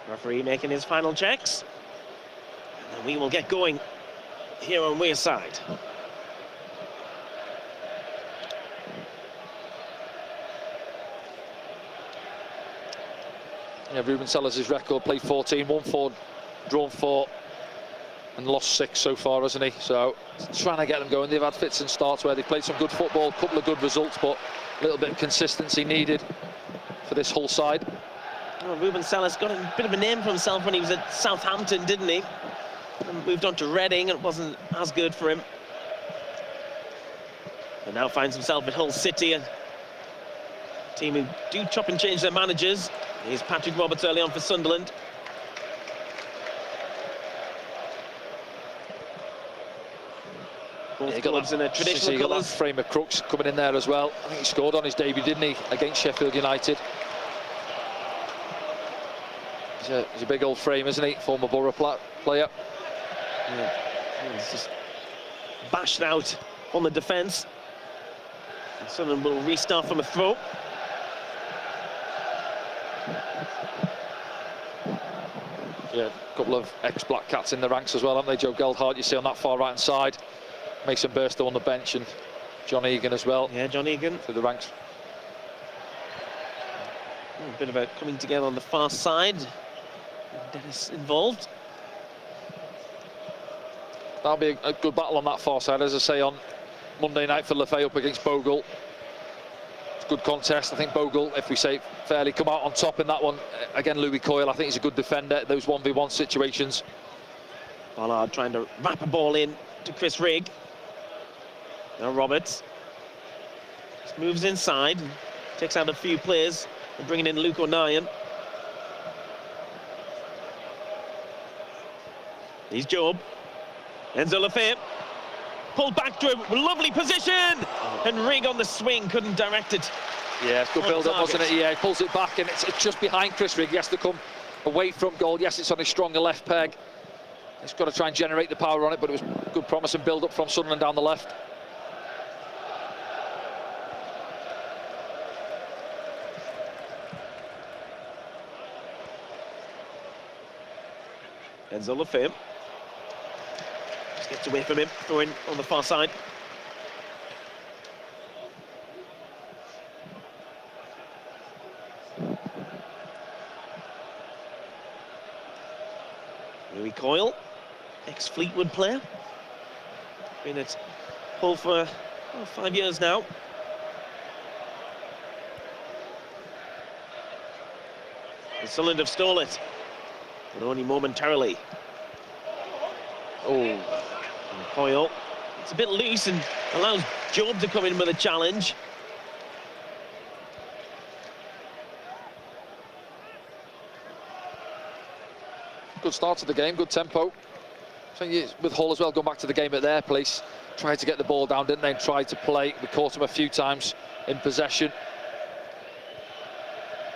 Referee making his final checks. And then we will get going here on Weir side. Yeah, Ruben Sellers' record, played 14, won 4, drawn 4, and lost 6 so far, hasn't he? So, trying to get them going. They've had fits and starts where they've played some good football, a couple of good results, but a little bit of consistency needed for this Hull side. Well, Ruben Sellers got a bit of a name for himself when he was at Southampton, didn't he? And moved on to Reading, and it wasn't as good for him. And now finds himself at Hull City, a team who do chop and change their managers. Here's Patrick Roberts early on for Sunderland. Both clubs in a traditional colours. Got that frame of Crooks coming in there as well. I think he scored on his debut, didn't he, against Sheffield United. He's a big old frame, isn't he? Former Borough player. Yeah. He's just bashed out on the defence. Sunderland will restart from a throw. Yeah, a couple of ex-Black Cats in the ranks as well, haven't they? Joe Geldhart, you see on that far right-hand side. Mason Burstow on the bench, and John Egan as well. Yeah, John Egan. Through the ranks. A bit of a coming together on the far side. Dennis involved. That'll be a good battle on that far side, as I say, on Monday night for Lefay up against Bogle. It's a good contest. I think Bogle, if we say fairly, come out on top in that one. Again, Louis Coyle, I think he's a good defender, those 1v1 situations. Ballard trying to wrap a ball in to Chris Rigg. Now Roberts just moves inside, takes out a few players, and bringing in Luke O'Nien. He's Job. Enzo Lefay pulled back to a lovely position, and Rigg on the swing couldn't direct it. Yeah, it's good build-up, wasn't it? Yeah, he pulls it back, and it's just behind Chris Rigg. He has to come away from goal. Yes, it's on his stronger left peg. He's got to try and generate the power on it, but it was good promise and build-up from Sunderland down the left. Enzo Lefay just gets away from him, throwing on the far side. Louis Coyle, ex-Fleetwood player. Been at Hull for 5 years now. And Sunderland have stole it, but only momentarily. Oh, and Coyle, it's a bit loose and allows Job to come in with a challenge. Good start to the game, good tempo. I think with Hull as well, going back to the game at their place, tried to get the ball down, didn't they, and tried to play. We caught them a few times in possession.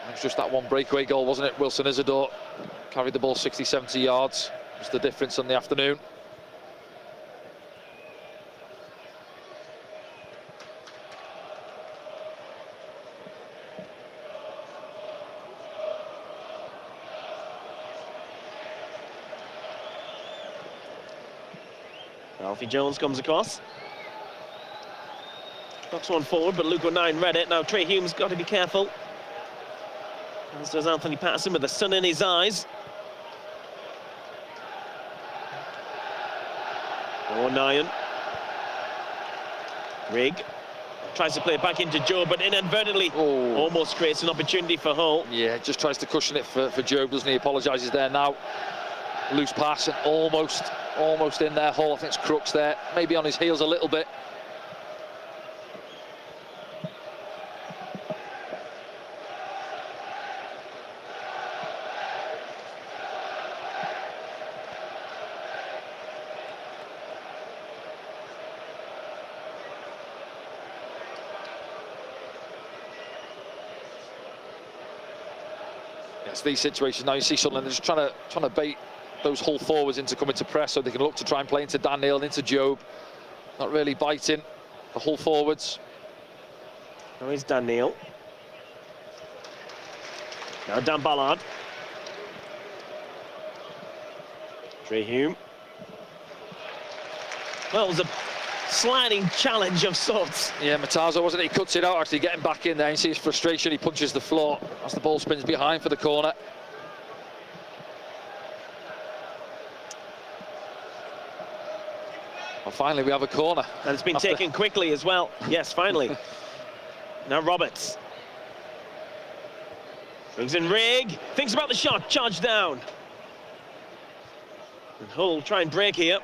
It was just that one breakaway goal, wasn't it? Wilson Isidore carried the ball 60, 70 yards. It was the difference on the afternoon. Alfie Jones comes across. Knocks one forward, but Luke O'Nien read it. Now Trey Hume's got to be careful. As does Anthony Patterson with the sun in his eyes. O'Nien. Rigg tries to play it back into Joe, but inadvertently almost creates an opportunity for Hull. Yeah, just tries to cushion it for Joe, doesn't he? Apologises there now. Loose pass and almost in there. Hull, I think it's Crooks there, maybe on his heels a little bit. It's these situations now. You see Sunderland just trying to bait those Hull forwards into coming to press, so they can look to try and play into Dan Neil, into Job. Not really biting the Hull forwards. Now here's Dan Neil. Now Dan Ballard. Trey Hume. Well, it was a sliding challenge of sorts. Yeah, Matazo, wasn't it? He cuts it out, actually getting back in there. You see his frustration, he punches the floor as the ball spins behind for the corner. Well, finally we have a corner. And it's been taken quickly as well. Yes, finally. Now Roberts. Brings in Rigg. Thinks about the shot. Charge down. And Hull try and break here.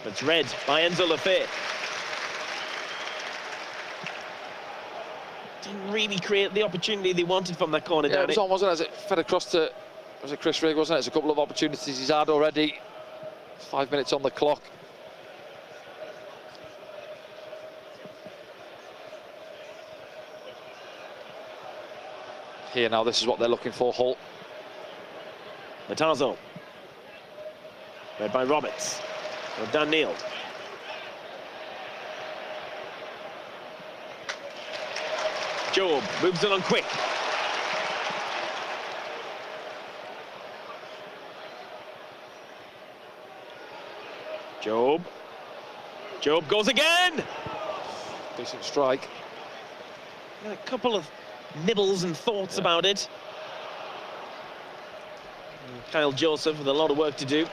But it's read by Enzo Lafay. Didn't really create the opportunity they wanted from that corner. Yeah, it was on, wasn't it? As it fed across to, was it Chris Rigg, wasn't it? It's a couple of opportunities he's had already. 5 minutes on the clock. Here now, this is what they're looking for, Hull. Matazo. Read by Roberts. Or Dan Neil. Job moves it on quick. Job. Job goes again. Decent strike. A couple of nibbles and thoughts about it. And Kyle Joseph with a lot of work to do.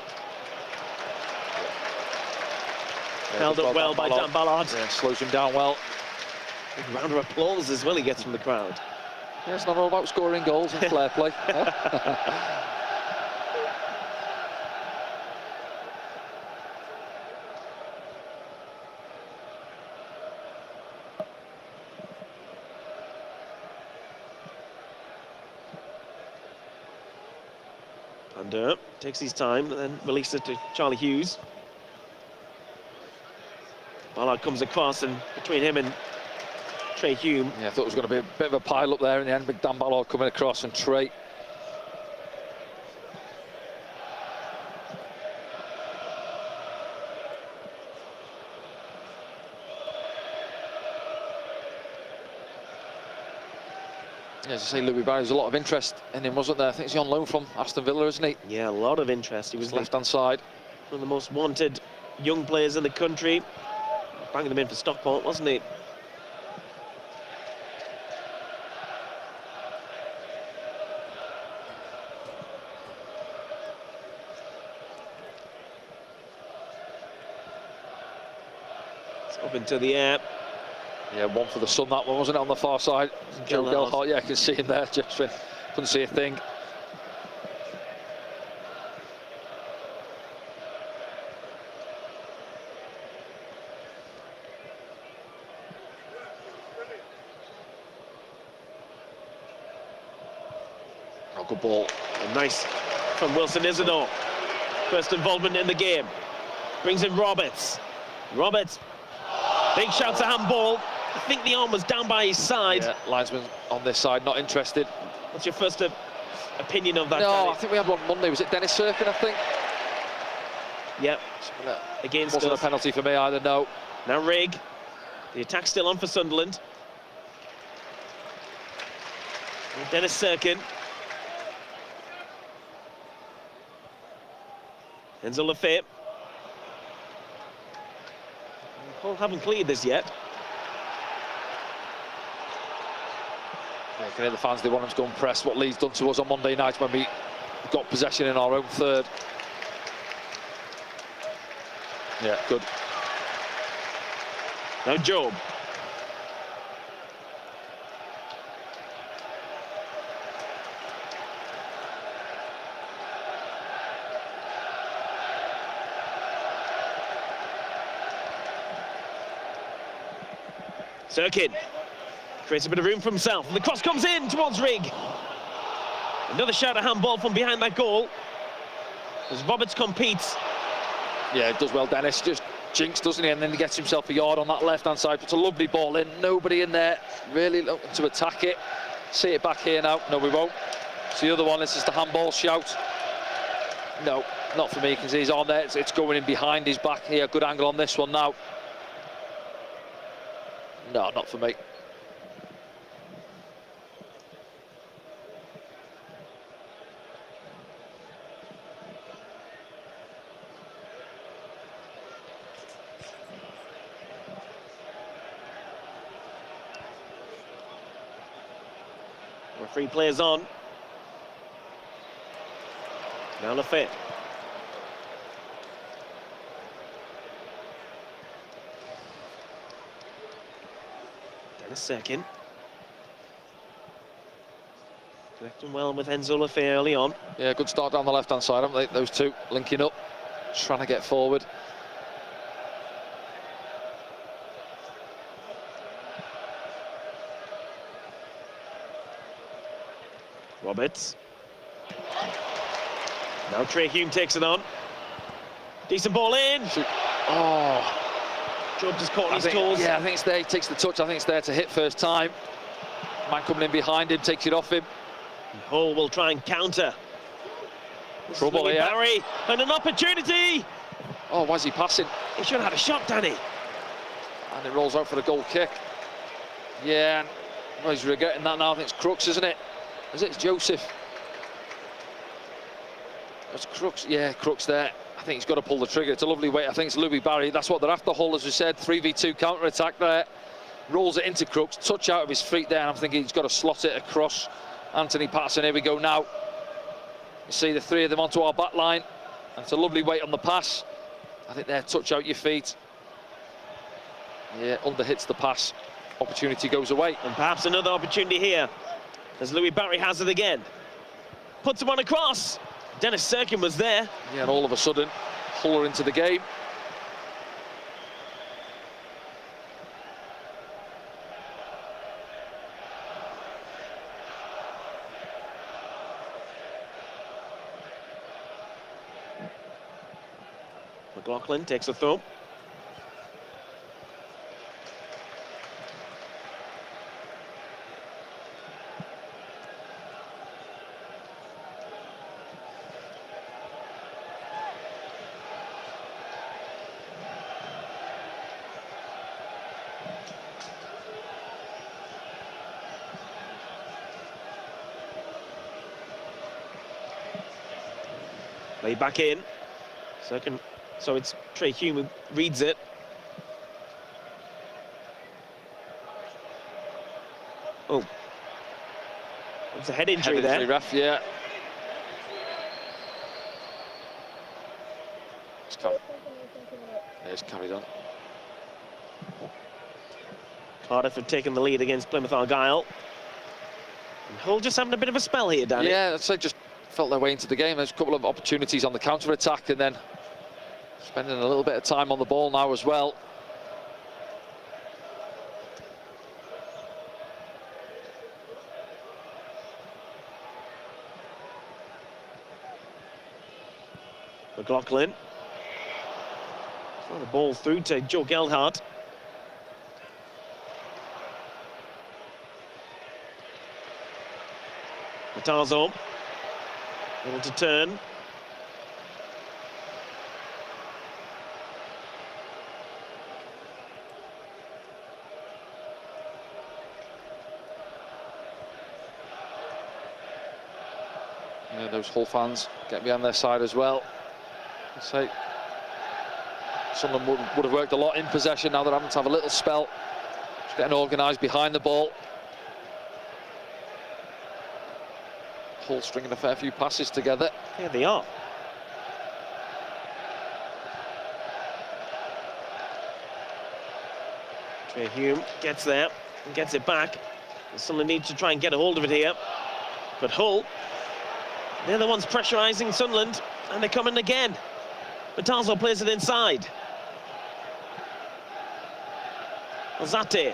Held up well by Dan Ballard. Yeah, slows him down well. Big round of applause as well he gets from the crowd. Yeah, it's not all about scoring goals and flair play. And takes his time, and then releases it to Charlie Hughes. Ballard comes across, and between him and Trey Hume. Yeah, I thought it was going to be a bit of a pile up there in the end. Big Dan Ballard coming across, and Trey. Yeah, as I say, Louis Barry, there's a lot of interest in him, wasn't there? I think he's on loan from Aston Villa, isn't he? Yeah, a lot of interest. He was left-hand side. One of the most wanted young players in the country. Banging them in for Stockport, wasn't he? It's up into the air. Yeah, one for the sun, that one, wasn't it, on the far side? Joe Gelhardt, yeah, I can see him there, just couldn't see a thing. Oh, good ball. And nice from Wilson Isidore. First involvement in the game. Brings in Roberts. Roberts. Big shout to handball. I think the arm was down by his side. Yeah, linesman on this side, not interested. What's your first opinion of that? No, Danny? I think we had one Monday. Was it Dennis Serkin, I think? Yep. Against wasn't us. a penalty for me either, no. Now Rigg. The attack's still on for Sunderland. And Dennis Serkin. Enzo Lafay. Hull haven't cleared this yet. Yeah, you can hear the fans, they want them to go and press what Leeds done to us on Monday night when we got possession in our own third. Yeah, good. Now Job. Serkin creates a bit of room for himself, and the cross comes in towards Rigg. Another shout of handball from behind that goal as Roberts competes. Yeah, it does well, Dennis. Just jinx, doesn't he? And then he gets himself a yard on that left-hand side. Puts a lovely ball in. Nobody in there really looking to attack it. See it back here now. No, we won't. It's the other one. This is the handball shout. No, not for me. You can see he's on there. It's going in behind his back here. Good angle on this one now. No, not for me. Free players on. Now Lafayette. Then a second. Connecting well with Enzo Lafayette early on. Yeah, good start down the left-hand side, haven't they? Those two linking up, trying to get forward. Roberts. Now Trey Hume takes it on. Decent ball in. Oh, Job just caught on his toes. Yeah, I think it's there. He takes the touch. I think it's there to hit first time. Man coming in behind him, takes it off him. Hull will try and counter. Trouble here. Barry, and an opportunity. Oh, why is he passing? He should have had a shot, Danny. And it rolls out for the goal kick. Yeah, well, he's regretting that now. I think it's Crooks, isn't it? Is it? It's Joseph. It's Crooks. Yeah, Crooks there. I think he's got to pull the trigger. It's a lovely way. I think it's Louis Barry. That's what they're after. Hull, as we said, 3v2 counter-attack there. Rolls it into Crooks. Touch out of his feet there. And I'm thinking he's got to slot it across Anthony Patterson. Here we go now. You see the three of them onto our back line. And it's a lovely weight on the pass. I think there, touch out your feet. Yeah, under hits the pass. Opportunity goes away. And perhaps another opportunity here, as Louis Barry has it again. Puts him on across. Dennis Serkin was there. Yeah, and all of a sudden, Hull are into the game. McLaughlin takes a throw. Play back in. Second. So it's Trey Hume who reads it. Oh. It's a head injury there. Ref, yeah. It's carried on. Cardiff have taken the lead against Plymouth Argyle. And Hull just having a bit of a spell here, Danny. Yeah, I'd say just felt their way into the game. There's a couple of opportunities on the counter-attack and then spending a little bit of time on the ball now as well. McLaughlin. Throw the ball through to Joe Geldhart. Matarzo. Able to turn. Yeah, those Hull fans get behind their side as well. I'd say Sunderland would have worked a lot in possession. Now they're having to have a little spell. Just getting organised behind the ball. Hull stringing a fair few passes together. Yeah, they are. Trey Hume gets there and gets it back. Sunderland needs to try and get a hold of it here. But Hull, they're the ones pressurising Sunderland, and they're coming again. Matarzo plays it inside. Alzate.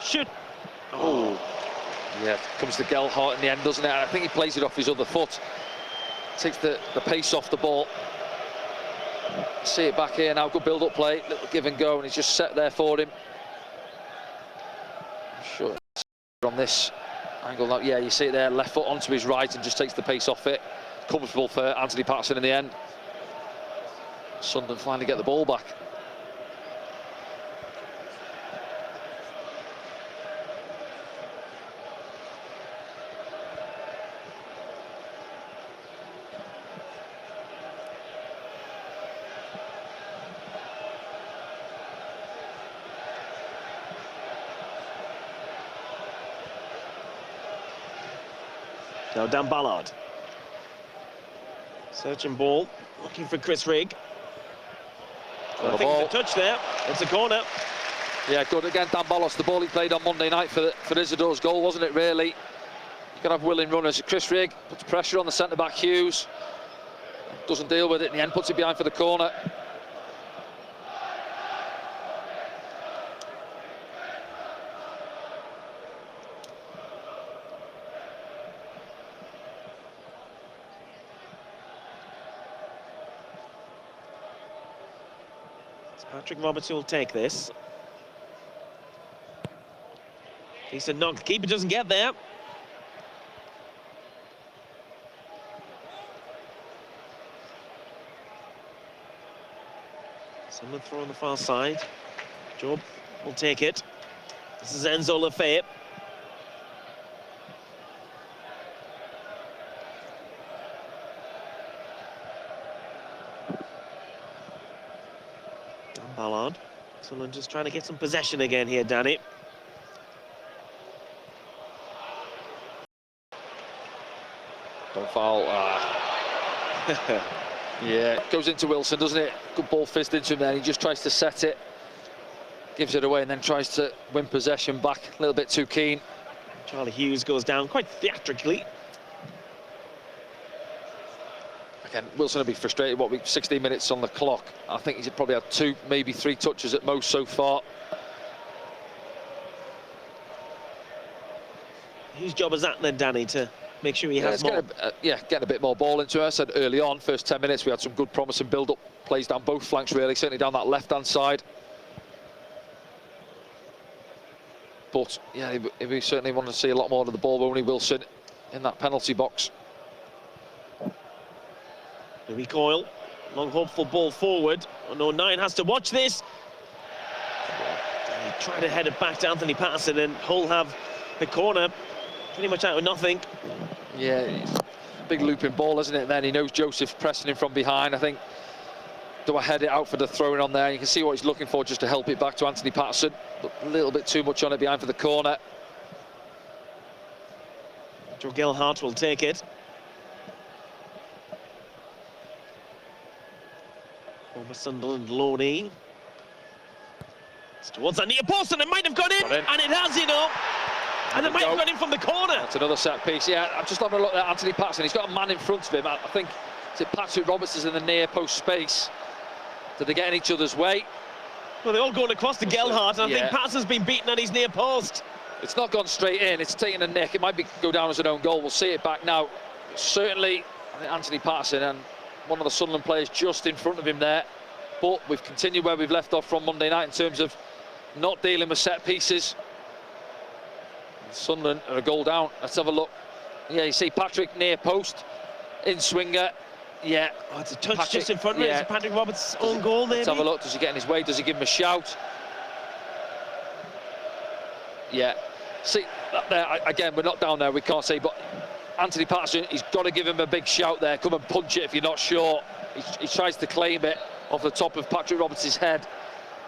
Shoot. Oh. Yeah, comes to Geldhart in the end, doesn't it? And I think he plays it off his other foot. Takes the pace off the ball. See it back here now, good build-up play, little give and go, and he's just set there for him. I'm sure on this angle now, yeah, you see it there, left foot onto his right and just takes the pace off it. Comfortable for Anthony Patterson in the end. Sunderland finally get the ball back. Now Dan Ballard. Searching ball, looking for Chris Rigg. I think it's a touch there. It's a corner. Yeah, good again, Dan Ballard. The ball he played on Monday night for Isidore's goal, wasn't it, really? You can have willing runners. Chris Rigg puts pressure on the centre-back Hughes. Doesn't deal with it in the end, puts it behind for the corner. Patrick Roberts will take this. Decent knock. The keeper doesn't get there. Someone throw on the far side. Job will take it. This is Enzo Lafayette. Ballard. Sunderland just trying to get some possession again here, Danny. Don't foul. Yeah, it goes into Wilson, doesn't it? Good ball fist into him there. He just tries to set it, gives it away, and then tries to win possession back. A little bit too keen. Charlie Hughes goes down quite theatrically. Again, Wilson will be frustrated. 16 minutes on the clock. I think he's probably had 2, maybe 3 touches at most so far. Whose job is that then, Danny, to make sure he has more? Getting a bit more ball into it. I said early on, first 10 minutes, we had some good promising build-up plays down both flanks, really, certainly down that left-hand side. But, yeah, we certainly want to see a lot more of the ball, only Wilson in that penalty box. The recoil, long hopeful ball forward. Oh no, Nine has to watch this. He tried to head it back to Anthony Patterson, and Hull have the corner pretty much out of nothing. Yeah, it's a big looping ball, isn't it? And then he knows Joseph's pressing him from behind. I think, do I head it out for the throwing on there? You can see what he's looking for just to help it back to Anthony Patterson. But a little bit too much on it behind for the corner. Joe Gilhart will take it. Former Sunderland loanee. It's towards that near post, and it might have gone in, and it has, you know. And it might have gone in from the corner. That's another set piece. Yeah, I'm just having a look at Anthony Patterson. He's got a man in front of him. I think Patrick Roberts is in the near post space. Did they get in each other's way? Well, they're all going across to Gilhart. I think Patterson's been beaten on his near post. It's not gone straight in. It's taken a nick. It might go down as an own goal. We'll see it back now. Certainly, I think Anthony Patterson and one of the Sunderland players just in front of him there. But we've continued where we've left off from Monday night in terms of not dealing with set pieces. Sunderland are a goal down. Let's have a look. Yeah, you see Patrick near post, in swinger. Yeah. Oh, it's a touch just in front of it. It's Patrick Roberts' own goal, maybe. Let's have a look. Does he get in his way? Does he give him a shout? Yeah. See, there, again, we're not down there. We can't see. But Anthony Patterson, he's got to give him a big shout there. Come and punch it if you're not sure. He tries to claim it off the top of Patrick Roberts' head.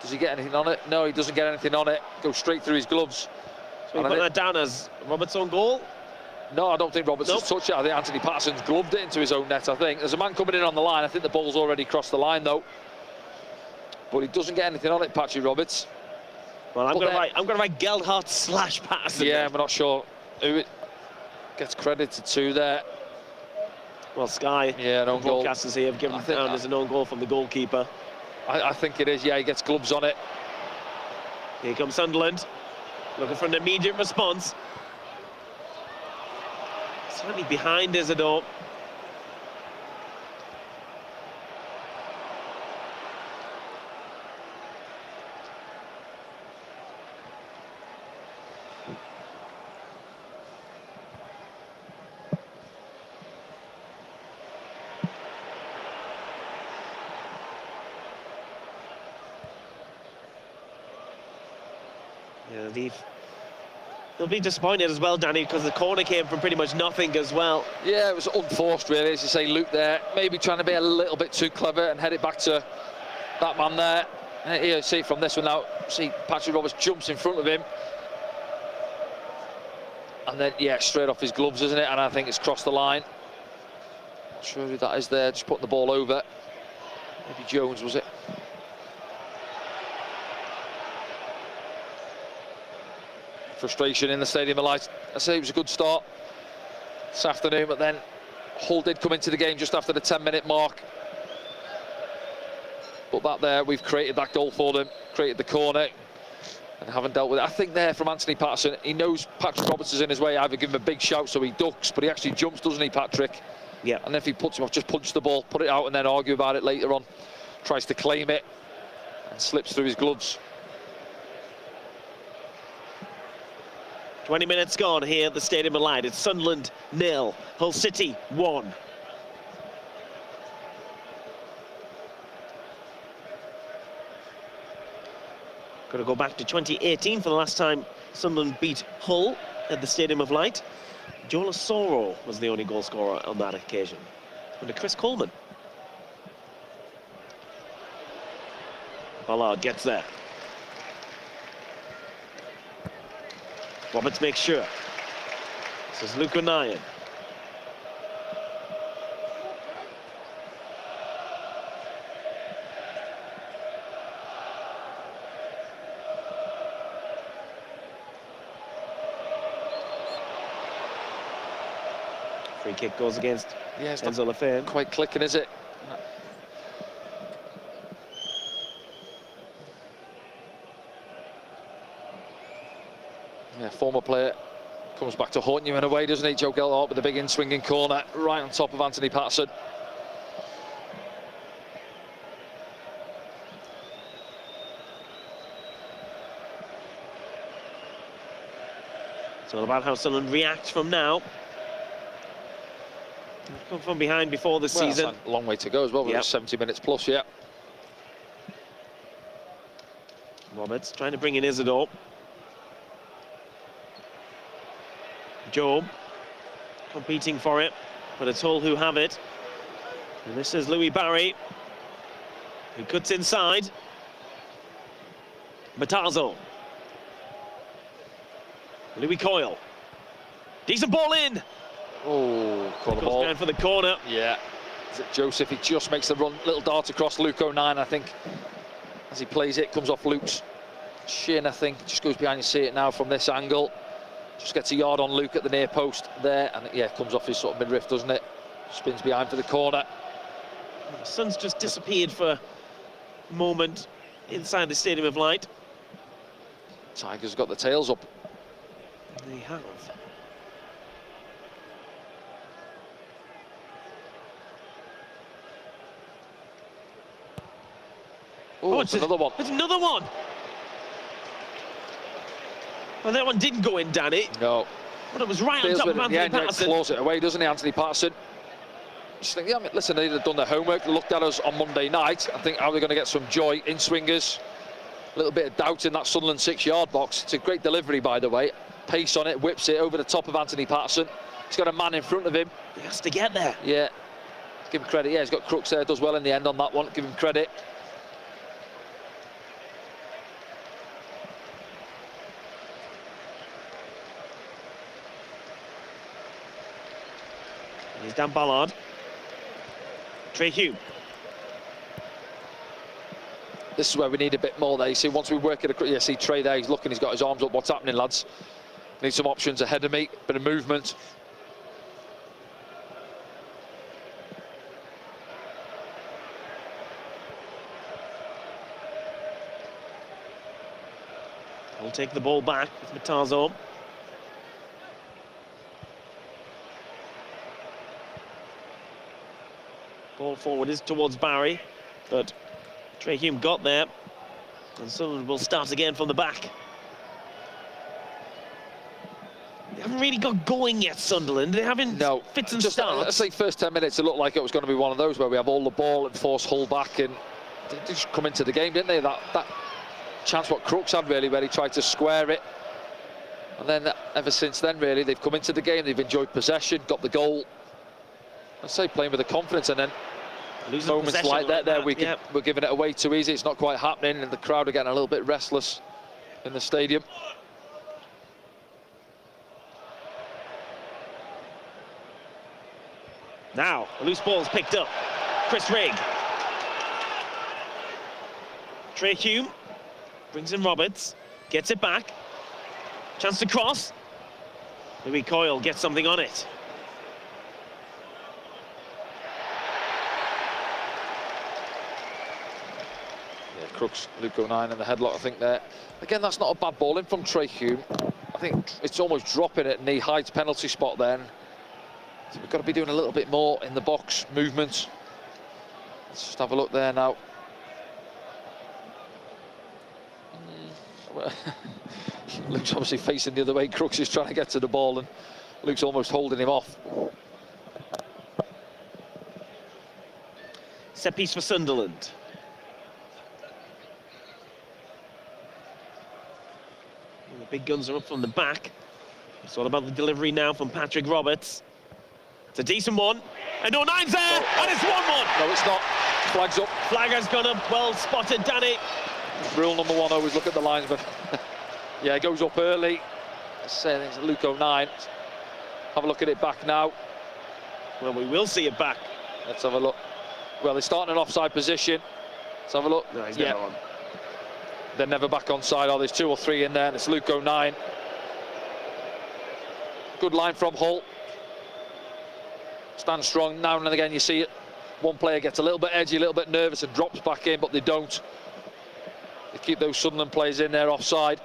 Does he get anything on it? No, he doesn't get anything on it. Goes straight through his gloves. So you put that down as Roberts' own goal? No, I don't think Roberts has touched it. I think Anthony Patterson's gloved it into his own net, I think. There's a man coming in on the line. I think the ball's already crossed the line, though. But he doesn't get anything on it, Patrick Roberts. Well, I'm going to write Gilhart / Patterson. Yeah, we're not sure who it gets credited to there. Well, Sky, an own goal. Broadcasters here have given it down as an own goal from the goalkeeper. I think it is, yeah, he gets gloves on it. Here comes Sunderland, looking for an immediate response. Slightly behind Isidore. Yeah, they'll be disappointed as well, Danny, because the corner came from pretty much nothing as well. Yeah, it was unforced, really, as you say, Luke there. Maybe trying to be a little bit too clever and head it back to that man there. And here, see from this one now, see Patrick Roberts jumps in front of him. And then, yeah, straight off his gloves, isn't it? And I think it's crossed the line. Not sure who that is there, just putting the ball over. Maybe Jones, was it? Frustration in the Stadium of Light. I say it was a good start this afternoon, but then Hull did come into the game just after the 10-minute mark. But back there, we've created that goal for them, created the corner, and haven't dealt with it. I think there from Anthony Patterson, he knows Patrick Robertson's in his way. Either give him a big shout so he ducks, but he actually jumps, doesn't he, Patrick? Yeah. And then if he puts him off, just punch the ball, put it out, and then argue about it later on. Tries to claim it and slips through his gloves. 20 minutes gone here at the Stadium of Light. It's Sunderland 0, Hull City 1. Got to go back to 2018 for the last time Sunderland beat Hull at the Stadium of Light. Joel Asoro was the only goal scorer on that occasion, under Chris Coleman. Ballard gets there. Roberts makes sure. This is Luke O'Nien. Free kick goes against Enzo Lafayette. Quite clicking, is it? Yeah, former player comes back to haunt you in a way, doesn't he? Joe Gelhardt with a big in-swinging corner right on top of Anthony Patterson. It's all about how Sunderland react from now. They've come from behind before this season. That's a long way to go as well. We're 70 minutes plus, yeah. Roberts trying to bring in Isidore. Job competing for it, but it's Hull who have it. And this is Louis Barry, who cuts inside. Matazo. Louis Coyle. Decent ball in. Oh, caught the ball. Goes down for the corner. Yeah. Is it Joseph? He just makes the run, little dart across Luke O'Nien, I think. As he plays it, comes off Luke's shin, I think. Just goes behind, you see it now from this angle. Just gets a yard on Luke at the near post there, and yeah, comes off his sort of midriff, doesn't it? Spins behind for the corner. The sun's just disappeared for a moment inside the Stadium of Light. Tigers got the tails up. They have. Oh, it's another one. It's another one. Well, that one didn't go in, Danny. No. But it was right on top of Anthony Patterson. Claws it away, doesn't he, Anthony Patterson? Just think, yeah, I mean, listen, they'd have done their homework, looked at us on Monday night. I think how they're going to get some joy in swingers. A little bit of doubt in that Sunderland 6-yard box. It's a great delivery, by the way. Pace on it, whips it over the top of Anthony Patterson. He's got a man in front of him. He has to get there. Yeah. Give him credit. Yeah, he's got Crooks there, does well in the end on that one. Give him credit. He's Dan Ballard. Trey Hume. This is where we need a bit more there. You see, once we work it, you see Trey there, he's looking, he's got his arms up. What's happening, lads? Need some options ahead of me, bit of movement. We'll take the ball back with Matazo. Ball forward is towards Barry, but Trey Hume got there, and Sunderland will start again from the back. They haven't really got going yet, Sunderland. They haven't fits and starts. Let's say first 10 minutes, it looked like it was going to be one of those where we have all the ball and force Hull back, and they just come into the game, didn't they? That chance what Crooks had, really, where he tried to square it. And then ever since then, really, they've come into the game, they've enjoyed possession, got the goal. I'd say playing with the confidence, and then moments like that there, we're giving it away too easy. It's not quite happening, and the crowd are getting a little bit restless in the stadium. Now, a loose ball's picked up. Chris Rigg. Trey Hume brings in Roberts, gets it back. Chance to cross. Louis Coyle gets something on it. Yeah, Crooks, Luke O'Nien in the headlock, I think there. Again, that's not a bad ball in from Trey Hume. I think it's almost dropping it, and he hides penalty spot then. So we've got to be doing a little bit more in the box movement. Let's just have a look there now. Luke's obviously facing the other way. Crooks is trying to get to the ball, and Luke's almost holding him off. Set piece for Sunderland. And the big guns are up from the back. It's all about the delivery now from Patrick Roberts. It's a decent one. And O'Nien's there, and it's 1-1. No, it's not. Flag's up. Flag has gone up. Well spotted, Danny. Rule number 1, always look at the linesman. Yeah, it goes up early. Say it's Luke O'Nien. Have a look at it back now. Well, we will see it back. Let's have a look. Well, they're starting an offside position. Let's have a look. No, he's never on. They're never back onside. Oh, there's 2 or 3 in there, and it's Luke O'Nien. Good line from Hull. Stand strong. Now and again, you see it. One player gets a little bit edgy, a little bit nervous, and drops back in, but they don't. They keep those Sunderland players in there offside.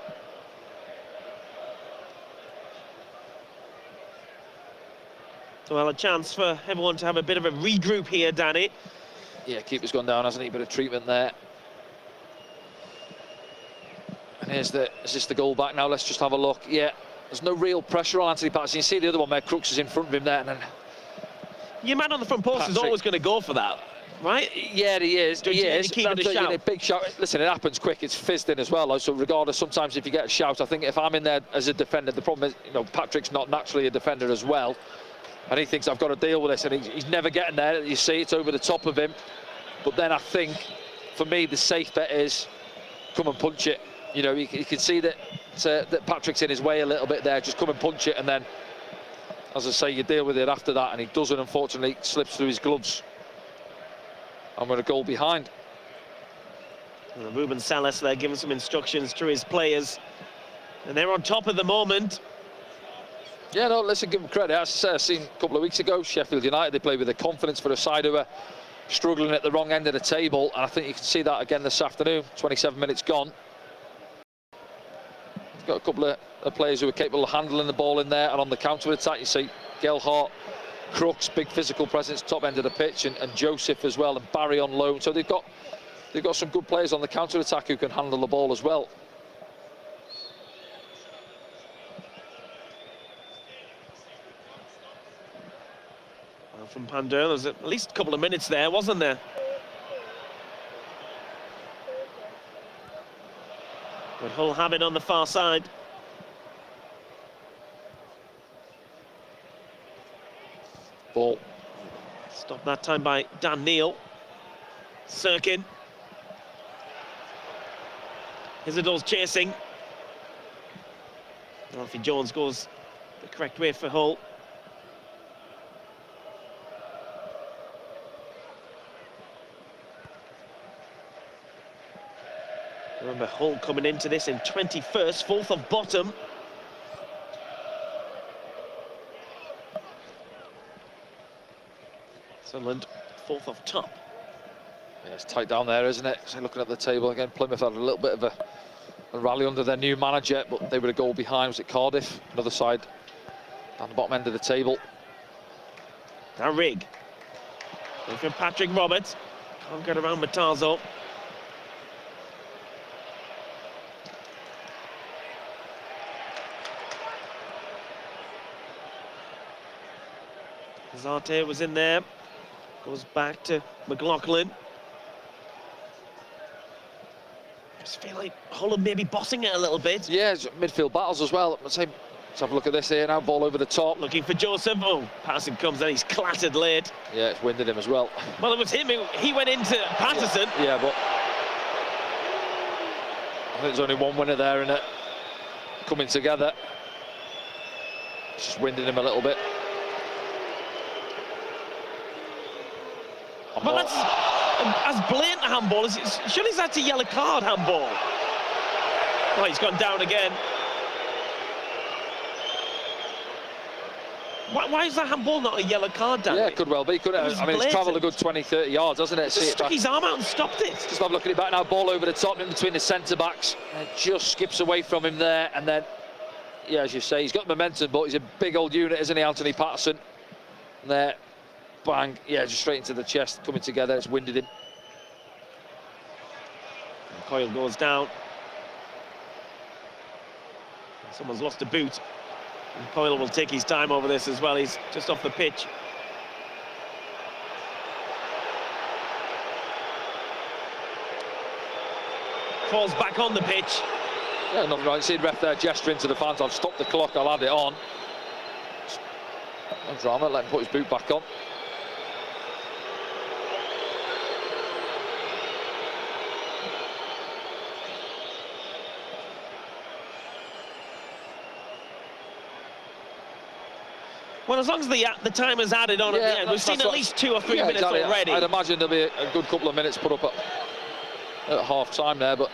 Well, a chance for everyone to have a bit of a regroup here, Danny. Yeah, keeper's gone down, hasn't he? Bit of treatment there. And is this the goal back now? Let's just have a look. Yeah, there's no real pressure on Anthony Patterson. You see the other one where Crooks is in front of him there, and then your man on the front post is always going to go for that, right? Yeah, he is. He is. Keep it a shout. Big shout. Listen, it happens quick. It's fizzed in as well. So regardless, sometimes if you get a shout, I think if I'm in there as a defender, the problem is, you know, Patrick's not naturally a defender as well, and he thinks I've got to deal with this, and he's never getting there. You see, it's over the top of him. But then I think, for me, the safe bet is come and punch it. You know, you can see that Patrick's in his way a little bit there. Just come and punch it, and then, as I say, you deal with it after that, and he doesn't, unfortunately, slips through his gloves. And we're a goal behind. Well, Ruben Salas there giving some instructions to his players, and they're on top at the moment. Yeah, no, listen, give them credit. As I say, I've seen a couple of weeks ago, Sheffield United, they played with the confidence for a side who were struggling at the wrong end of the table, and I think you can see that again this afternoon. 27 minutes gone. We've got a couple of players who are capable of handling the ball in there, and on the counter-attack, you see Gelhardt, Crooks, big physical presence, top end of the pitch, and Joseph as well, and Barry on loan. So they've got some good players on the counter-attack who can handle the ball as well. Well, from Pandur, there was at least a couple of minutes there, wasn't there? But Hull have it on the far side. Ball. Stopped that time by Dan Neil. Sirkin. Isidor's chasing. Alfie Jones goes the correct way for Hull. Remember, Hull coming into this in 21st, 4th of bottom. Sunderland 4th of top. Yeah, it's tight down there, isn't it? So looking at the table again, Plymouth had a little bit of a rally under their new manager, but they were a goal behind. Was it Cardiff? Another side down the bottom end of the table. Now Rigg. Going for Patrick Roberts. Can't get around Matarzo. Zarte was in there. Goes back to McLaughlin. Just feel like Hull maybe bossing it a little bit. Yeah, midfield battles as well. Let's have a look at this here now. Ball over the top. Looking for Joseph. Oh, passing comes and he's clattered late. Yeah, it's winded him as well. Well, it was him. He went into Patterson. Yeah, but I think there's only one winner there, and it coming together. It's just winded him a little bit. Well, that's as blatant a handball as it's. Surely that's a yellow card handball. Oh, he's gone down again. Why is that handball not a yellow card, Dan? Yeah, it could well be, couldn't it? I mean, it's travelled a good 20, 30 yards, hasn't it? Just stuck his arm out and stopped it. Just have a look at it back now. Ball over the top in between the centre-backs. And it just skips away from him there. And then, yeah, as you say, he's got momentum, but he's a big old unit, isn't he, Anthony Patterson? And there, bang. Yeah, just straight into the chest, coming together. It's winded him. And Coyle goes down. Someone's lost a boot. And Coyle will take his time over this as well. He's just off the pitch. Falls back on the pitch. Yeah, nothing right. See the ref there gesturing to the fans. I've stopped the clock. I'll add it on. No drama. Let him put his boot back on. Well, as long as the timer's added on at the end, we've seen at least 2 or 3 minutes exactly. already. I'd imagine there'll be a good couple of minutes put up at half-time there, but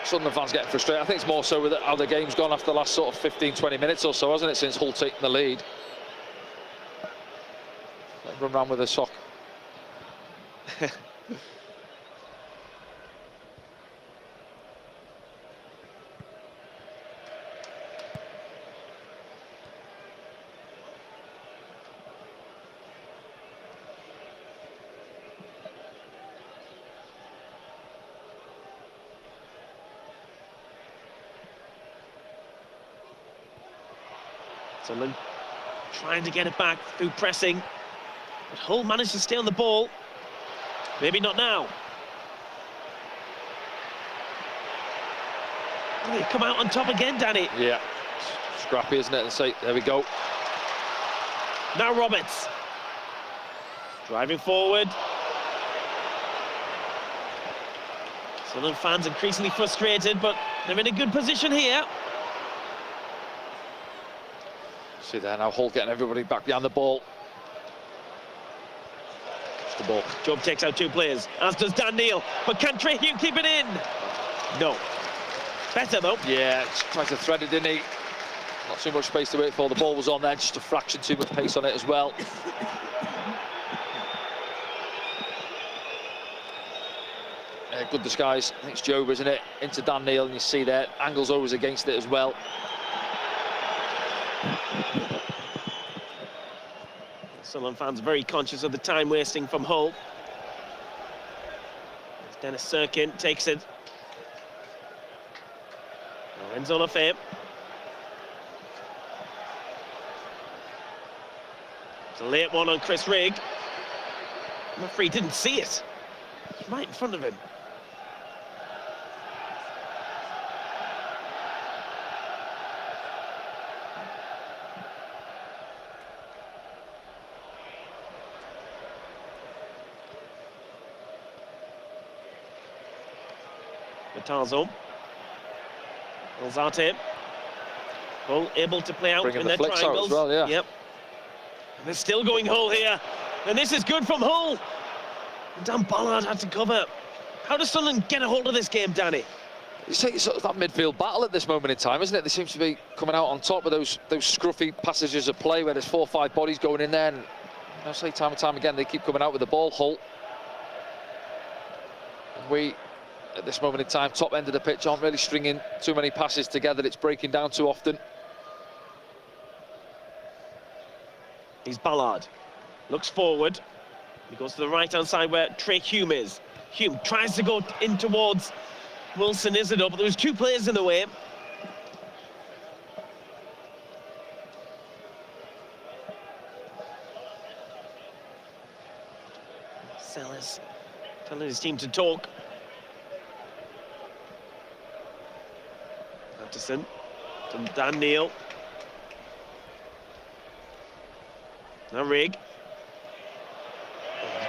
Sunderland fans getting frustrated. I think it's more so with how the game's gone after the last sort of 15, 20 minutes or so, hasn't it, since Hull taking the lead. Run round with a sock. Sunderland trying to get it back through pressing, but Hull managed to stay on the ball. Maybe not now. Oh, they come out on top again, Danny. Yeah, scrappy, isn't it? And say, there we go. Now Roberts driving forward. Sunderland fans increasingly frustrated, but they're in a good position here. See there now, Hull getting everybody back behind the ball. It's the ball. Job takes out 2 players, as does Dan Neil, but can Trehune keep it in? No. Better though. Yeah, tried to thread it, didn't he? Not too much space to wait for. The ball was on there, just a fraction too much pace on it as well. Good disguise. I think it's Job, isn't it? Into Dan Neil, and you see there, Angle's always against it as well. Sunderland fans are very conscious of the time wasting from Hull. Dennis Serkin takes it. Lorenzo Lafayette. It's a late one on Chris Rigg. I'm afraid he didn't see it. It's right in front of him. Tarzo. Alzate. Hull able to play out Bringing in the their flicks triangles. out as well, yeah. Yep. And they're still going Hull here. And this is good from Hull. And Dan Ballard had to cover. How does Sunderland get a hold of this game, Danny? It's sort of that midfield battle at this moment in time, isn't it? They seem to be coming out on top of those scruffy passages of play where there's 4 or 5 bodies going in there. And I say time and time again, they keep coming out with the ball, Hull. And we, at this moment in time, top end of the pitch, aren't really stringing too many passes together. It's breaking down too often. He's Ballard. Looks forward. He goes to the right-hand side where Trehune is. Hume tries to go in towards Wilson Isidore, but there was 2 players in the way. Sellers telling his team to talk. Patterson to Dan Neil. Now Rigg.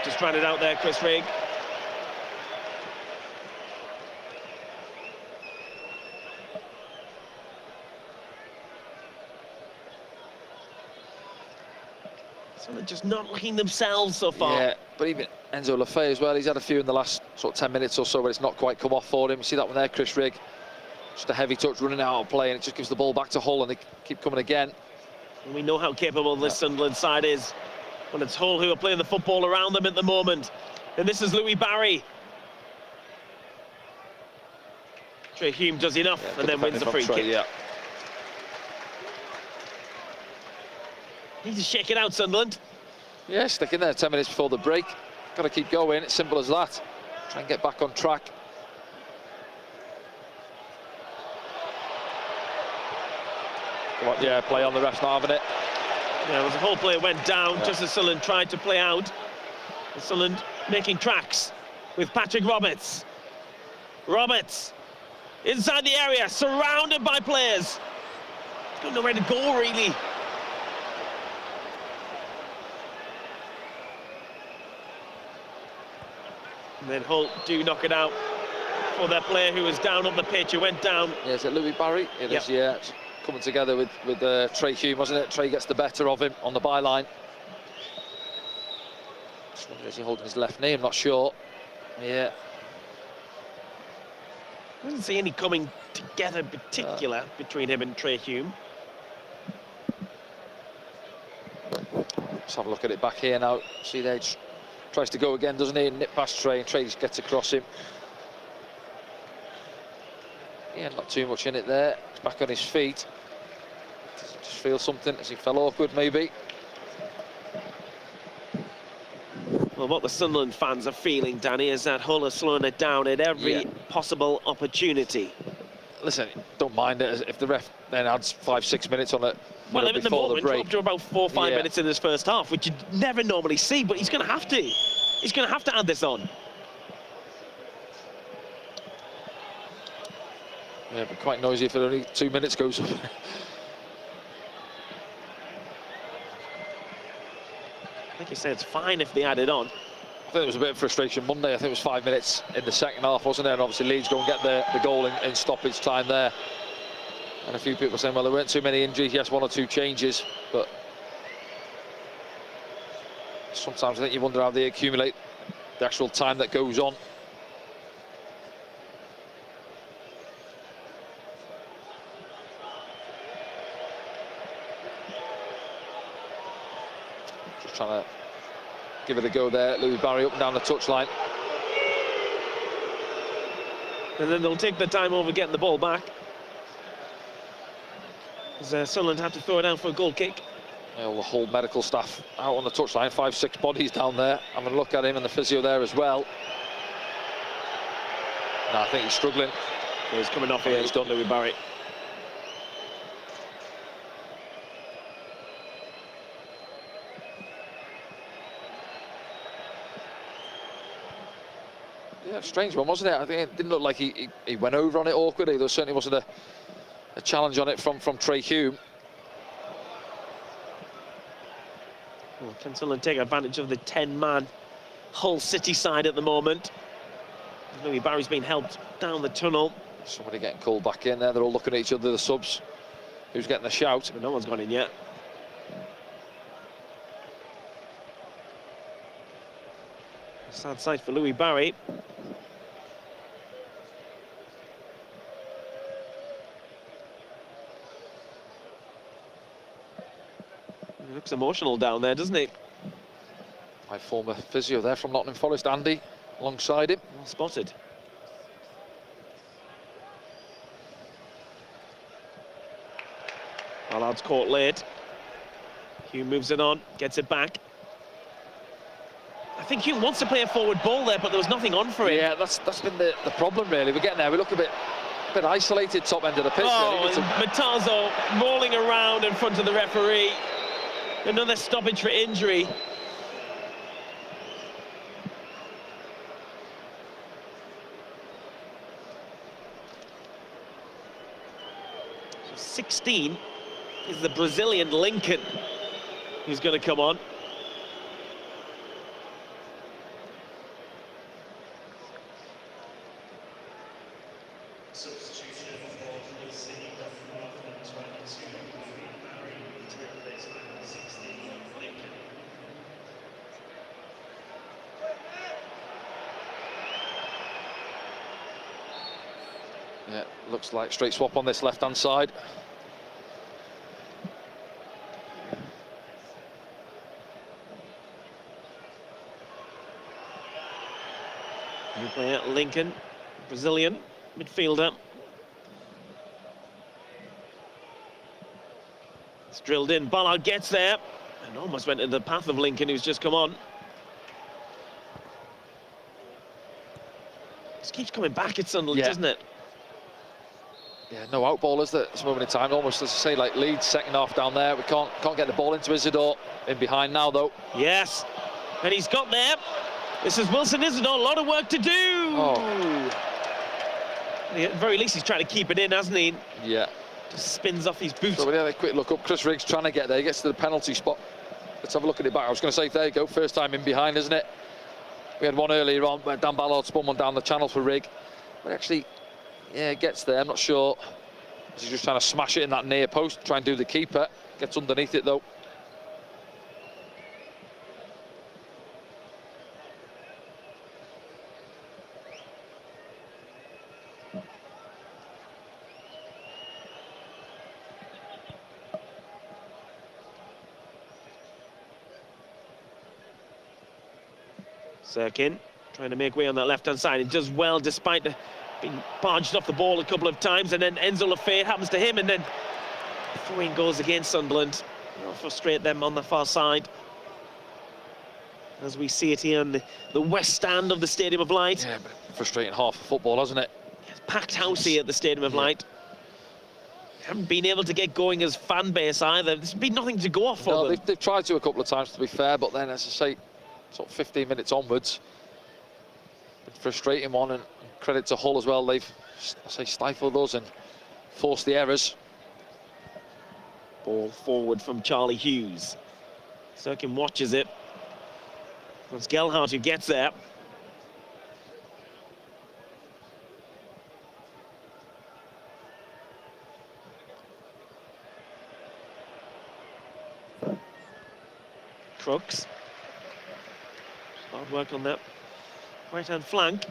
Just ran it out there, Chris Rigg. Sunderland just not looking themselves so far. Yeah, but even Enzo Lafay as well, he's had a few in the last sort of 10 minutes or so where it's not quite come off for him. You see that one there, Chris Rigg, just a heavy touch running out of play, and it just gives the ball back to Hull, and they keep coming again. And we know how capable this Sunderland side is when it's Hull who are playing the football around them at the moment. And this is Louis Barry. Trey Hume does enough and then wins the free kick. Yeah. Need to shake it out, Sunderland. Yeah, stick in there 10 minutes before the break. Got to keep going, it's simple as that. Try and get back on track. Come on, yeah, play on, the ref's not having it. Yeah, it was a whole player went down just as Sunderland tried to play out. And Sunderland making tracks with Patrick Roberts. Roberts inside the area, surrounded by players. Got nowhere to go, really. And then Hull do knock it out for their player who was down on the pitch, who went down. Yeah, is it Louis Barry? It is, yeah. It's coming together with Trey Hume, wasn't it? Trey gets the better of him on the byline. Is he holding his left knee? I'm not sure. Yeah. I didn't see any coming together in particular between him and Trey Hume. Let's have a look at it back here now. See there, tries to go again, doesn't he? Nip past Trey, and Trey just gets across him. Yeah, not too much in it there. He's back on his feet. Does he just feel something as he fell awkward, maybe? Well, what the Sunderland fans are feeling, Danny, is that Hull are slowing it down at every possible opportunity. Listen, don't mind it if the ref then adds 5-6 minutes on it. Well, at the moment, break. up to about 4 or 5 minutes in this first half, which you never normally see, but he's going to have to. He's going to have to add this on. Yeah, but quite noisy if it only 2 minutes goes up. Like you said, it's fine if they add it on. I think it was a bit of frustration Monday. I think it was 5 minutes in the second half, wasn't it? And obviously Leeds go and get the goal in stoppage time there. And a few people saying, well, there weren't too many injuries. Yes, 1 or 2 changes, but sometimes I think you wonder how they accumulate the actual time that goes on. Just trying to give it a go there. Louis Barry up and down the touchline. And then they'll take the time over getting the ball back. As Sunderland had to throw it out for a goal kick. All the whole medical staff out on the touchline, 5-6 bodies down there. Having a look at him and the physio there as well. No, I think he's struggling. So he's coming off here, he's done, Louis Barry. Yeah, strange one, wasn't it? I think it didn't look like he went over on it awkwardly. There certainly wasn't a challenge on it from Trey Hume. Well, can Sunderland take advantage of the 10-man Hull City side at the moment? Louis Barry's been helped down the tunnel. Somebody getting called back in there. They're all looking at each other, the subs. Who's getting the shout? But no one's gone in yet. Sad sight for Louis Barry. He looks emotional down there, doesn't he? My former physio there from Nottingham Forest, Andy, alongside him. Well spotted. Ballard's caught late. Hume moves it on, gets it back. I think Hume wants to play a forward ball there, but there was nothing on for him. Yeah, that's been the problem, really. We're getting there. We look a bit isolated top end of the pitch. Oh, really. and Matarzo rolling around in front of the referee. Another stoppage for injury. So 16 is the Brazilian Lincoln who's going to come on. Substitution for the city of Northern 22. Yeah, looks like straight swap on this left-hand side. New player, Lincoln, Brazilian midfielder. It's drilled in, Ballard gets there, and almost went in the path of Lincoln, who's just come on. Just keeps coming back at Sunderland, doesn't it? Yeah, no out ball, is there, at this moment in time? Almost, as I say, like Leeds second half down there. We can't get the ball into Isidore. In behind now, though. Yes, and he's got there. This is Wilson Isidore, a lot of work to do. Oh. At the very least, he's trying to keep it in, hasn't he? Yeah. Just spins off his boot. So we had a quick look up. Chris Riggs trying to get there. He gets to the penalty spot. Let's have a look at it back. I was going to say, there you go. First time in behind, isn't it? We had one earlier on where Dan Ballard spun one down the channel for Rigg. But actually, yeah, gets there. I'm not sure. He's just trying to smash it in that near post, try and do the keeper. Gets underneath it, though. Sirkin trying to make way on that left-hand side. He does well despite being barged off the ball a couple of times, and then Enzo Lafay happens to him, and then throwing goals against Sunderland. They'll frustrate them on the far side. As we see it here in the west stand of the Stadium of Light. Yeah, but frustrating half of football, hasn't it? It's packed house here at the Stadium of Light. Haven't been able to get going as fan base either. There's been nothing to go off for them. They've tried to a couple of times, to be fair, but then, as I say, sort of 15 minutes onwards, frustrating one, and credit to Hull as well. They've, I say, stifled us and forced the errors. Ball forward from Charlie Hughes. Sirkin watches it. It's Gelhardt who gets there. Crooks. Hard work on that right-hand flank.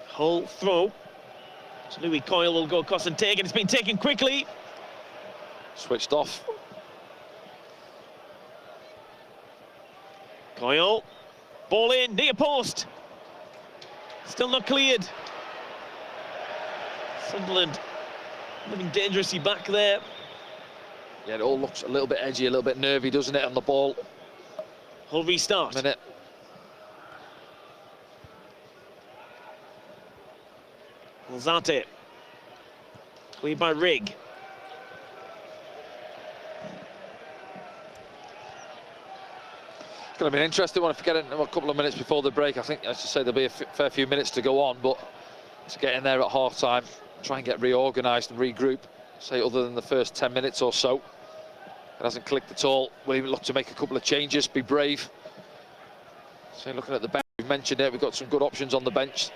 Hull throw. So Louis Coyle will go across and take it. It's been taken quickly. Switched off. Coyle. Ball in, near post. Still not cleared. Sunderland looking dangerously back there. Yeah, it all looks a little bit edgy, a little bit nervy, doesn't it, on the ball? Hull restart. Minute. Zate. Cleared by Rigg. It's going to be an interesting one if we get it in a couple of minutes before the break. I think, as you say, there'll be a fair few minutes to go on, but to get in there at half-time, try and get reorganised and regroup. Say, other than the first 10 minutes or so, it hasn't clicked at all. We'll even look to make a couple of changes, be brave. So looking at the bench, we've mentioned it, we've got some good options on the bench.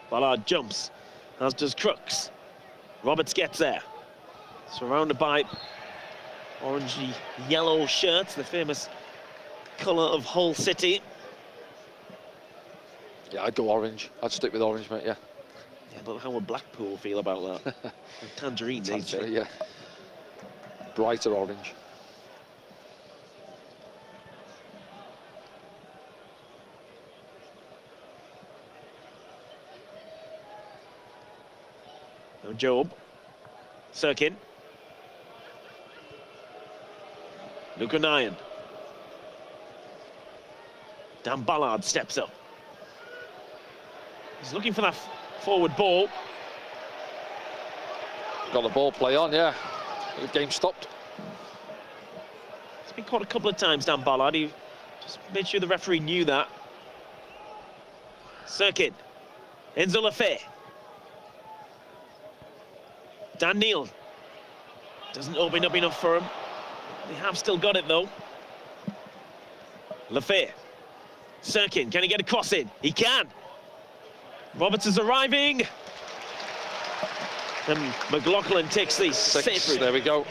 Ballard jumps, as does Crooks. Roberts gets there. Surrounded by orangey yellow shirts, the famous colour of Hull City. Yeah, I'd go orange. I'd stick with orange, mate, yeah. Yeah, but how would Blackpool feel about that? Tangerine, Tangerine, yeah. Brighter orange. Now Job. Sirkin. Luke O'Nien. Dan Ballard steps up. He's looking for that forward ball. Got the ball play on, yeah. The game stopped. It's been caught a couple of times, Dan Ballard. He just made sure the referee knew that. Sirkin. Enzo Lafay. Dan Neil. Doesn't open up enough for him. They have still got it, though. Lafay. Sirkin, can he get a cross in? He can. Roberts is arriving. And McLaughlin takes the safe route. There we go.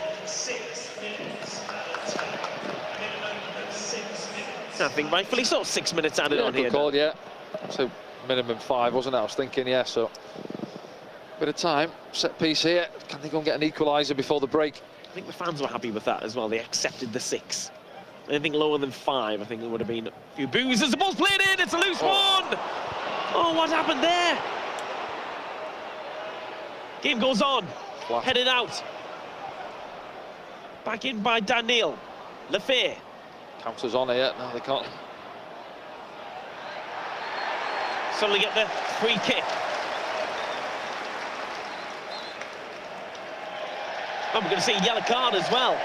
I think rightfully so. 6 minutes added on good here. call, yeah. So minimum 5, wasn't it? I was thinking, yeah. So bit of time, set piece here. Can they go and get an equaliser before the break? I think the fans were happy with that as well. They accepted the 6. Anything lower than 5, I think there would have been a few boos as the ball's played in. It's a loose one. Oh, what happened there? Game goes on. Flat. Headed out. Back in by Daniel. Lefay. Counters on here. No, they can't. Suddenly get the free kick. Oh, we're going to see a yellow card as well.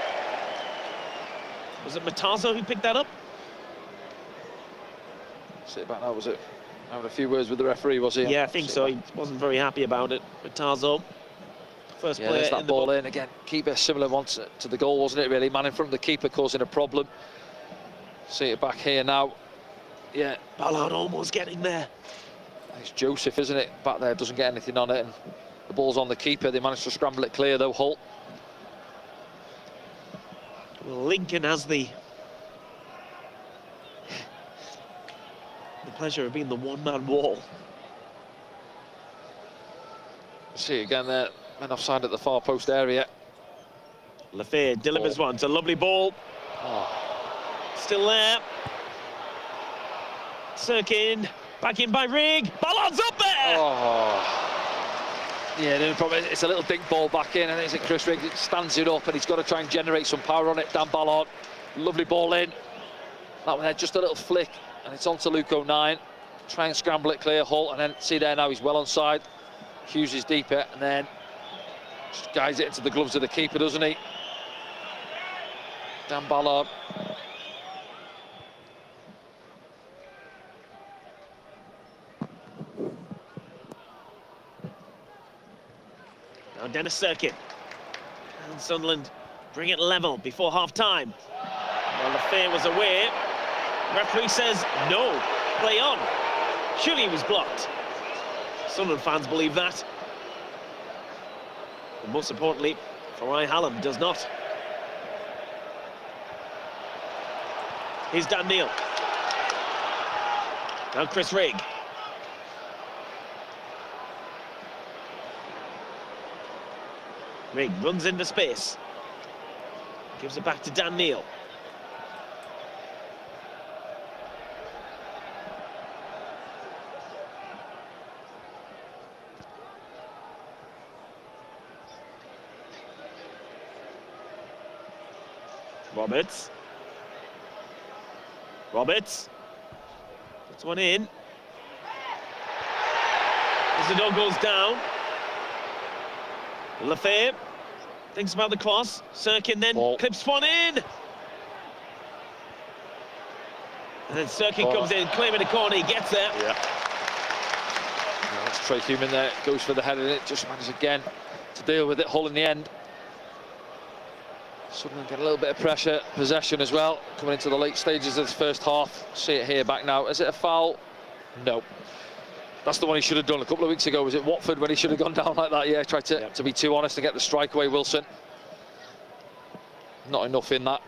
Was it Matazo who picked that up? Sit back now, was it? Having a few words with the referee, was he? Yeah, I think so. He wasn't very happy about it. Matazo, first Yeah, player there's that in the ball in again. Keeper similar one to the goal, wasn't it? Really, man in front of the keeper causing a problem. See it back here now. Yeah, Ballard almost getting there. it's Joseph, isn't it? Back there, doesn't get anything on it, and the ball's on the keeper. They managed to scramble it clear though. Hull. Well, Lincoln has the pleasure of being the one-man wall. See it again there. Men offside at the far post area. Lefay delivers one. It's a lovely ball. Oh. Still there. Sirkin. Back in by Rigg. Ballard's up there! Oh. Yeah, the problem is it's a little dink ball back in, and it's Chris Rigg stands it up, and he's got to try and generate some power on it. Dan Ballard, lovely ball in. That one there, just a little flick, and it's on to Luke O'Nien. Try and scramble it clear, Hull, and then see there now he's well onside. Hughes is deeper, and then just guides it into the gloves of the keeper, doesn't he? Dan Ballard. Now Dennis Sirkin. And Sunderland bring it level before half-time. Well, Lefay was away. Referee says no. Play on. Surely he was blocked. Sunderland fans believe that. And most importantly, Farai Hallam does not. Here's Dan Neil. Now Chris Rigg. Rigg runs into space. Gives it back to Dan Neil. Roberts. Roberts. Puts one in. As the dog goes down. Lefay thinks about the cross. Sirkin then clips one in. And then Sirkin comes in, claiming the corner. He gets there. Yeah. That's Trey Human there. Goes for the head of it. Just manages again to deal with it. Hull in the end. Sunderland get a little bit of pressure, possession as well, coming into the late stages of the first half. See it here back now. Is it a foul? No. That's the one he should have done a couple of weeks ago. Was it Watford when he should have gone down like that? Yeah, tried to be too honest and get the strike away, Wilson. Not enough in that.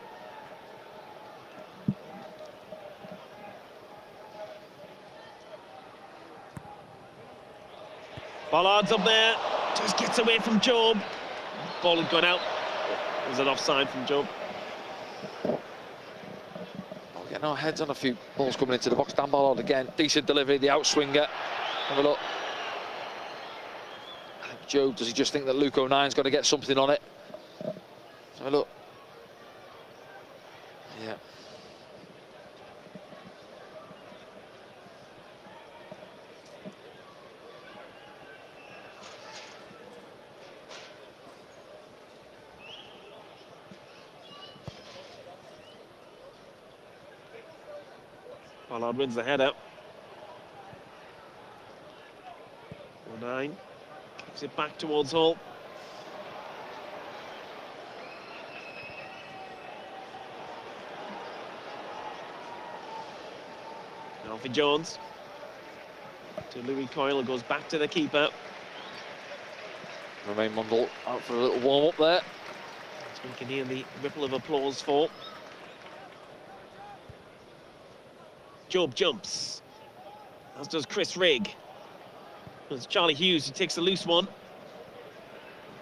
Ballard's up there, just gets away from Job. Ball had gone out. There's an offside from Job. Getting our heads on a few balls coming into the box. Dan Ballard again, decent delivery, the outswinger. Have a look. Job, does he just think that Luke O'Nien's got to get something on it? Let's have a look. Yeah. Ballard wins the header. 4-9. Kicks it back towards Hull. Alfie Jones. To Louis Coyle, goes back to the keeper. Romain Mundell out for a little warm-up there. We can hear the ripple of applause for. Job jumps, as does Chris Rigg. It's Charlie Hughes who takes the loose one.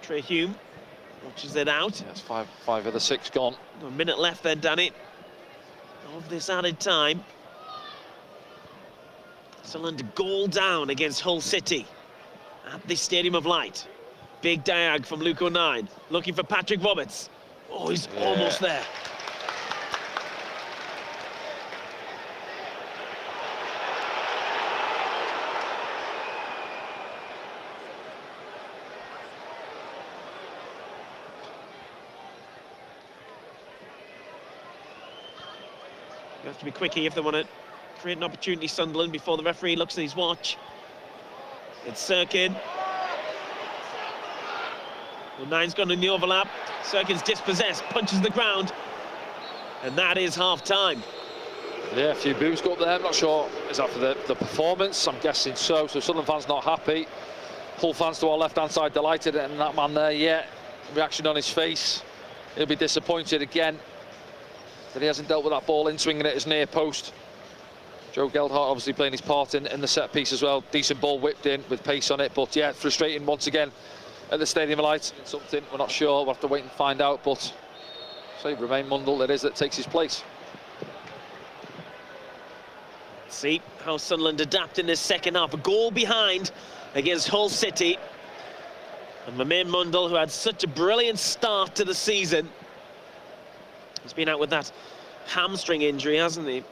Trey Hume watches it out. Yeah, it's five of the 6 gone. A minute left then, Danny, of this added time. Sunderland goal down against Hull City at the Stadium of Light. Big diag from Luke O'Nien, looking for Patrick Roberts. Oh, he's almost there. You have to be quick here if they want to create an opportunity, Sunderland, before the referee looks at his watch. It's Sirkin. Well, Nine's gone in the overlap. Sirkin's dispossessed, punches the ground. And that is half-time. Yeah, a few boos go up there. I'm not sure, is that for the performance? I'm guessing so. So Sunderland fans not happy. Hull fans to our left-hand side delighted, and that man there, yeah, reaction on his face. He'll be disappointed again that he hasn't dealt with that ball in, swinging at his near post. Joe Geldhart obviously playing his part in the set piece as well. Decent ball whipped in with pace on it, but yeah, frustrating once again at the Stadium of Light. It's something we're not sure, we'll have to wait and find out, but say Romain Mundle it is that takes his place. See how Sunderland adapt in this second half. A goal behind against Hull City. And Romain Mundle, who had such a brilliant start to the season, he's been out with that hamstring injury, hasn't he?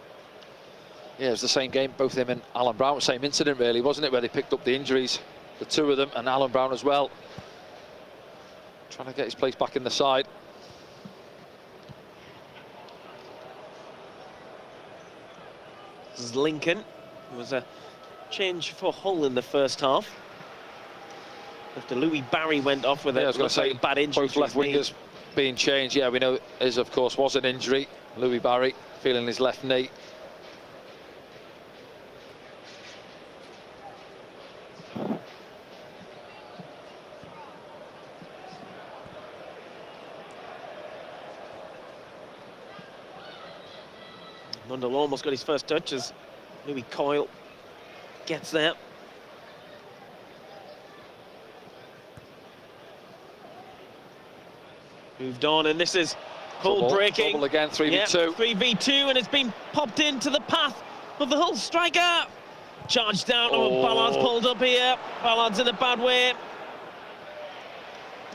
Yeah, it was the same game, both him and Alan Brown, same incident really, wasn't it, where they picked up the injuries, the 2 of them, and Alan Brown as well. Trying to get his place back in the side. This is Lincoln. It was a change for Hull in the first half. After Louis Barry went off with I was going to say, a bad injury. both left wingers being changed. Yeah, we know his, of course, was an injury. Louis Barry feeling his left knee. Mundle almost got his first touch as Louis Coyle gets there. Moved on, and this is Hull breaking. Trouble again, 3v2. Yep, 3v2, and it's been popped into the path of the Hull striker. Charged down, Ballard's pulled up here. Ballard's in a bad way.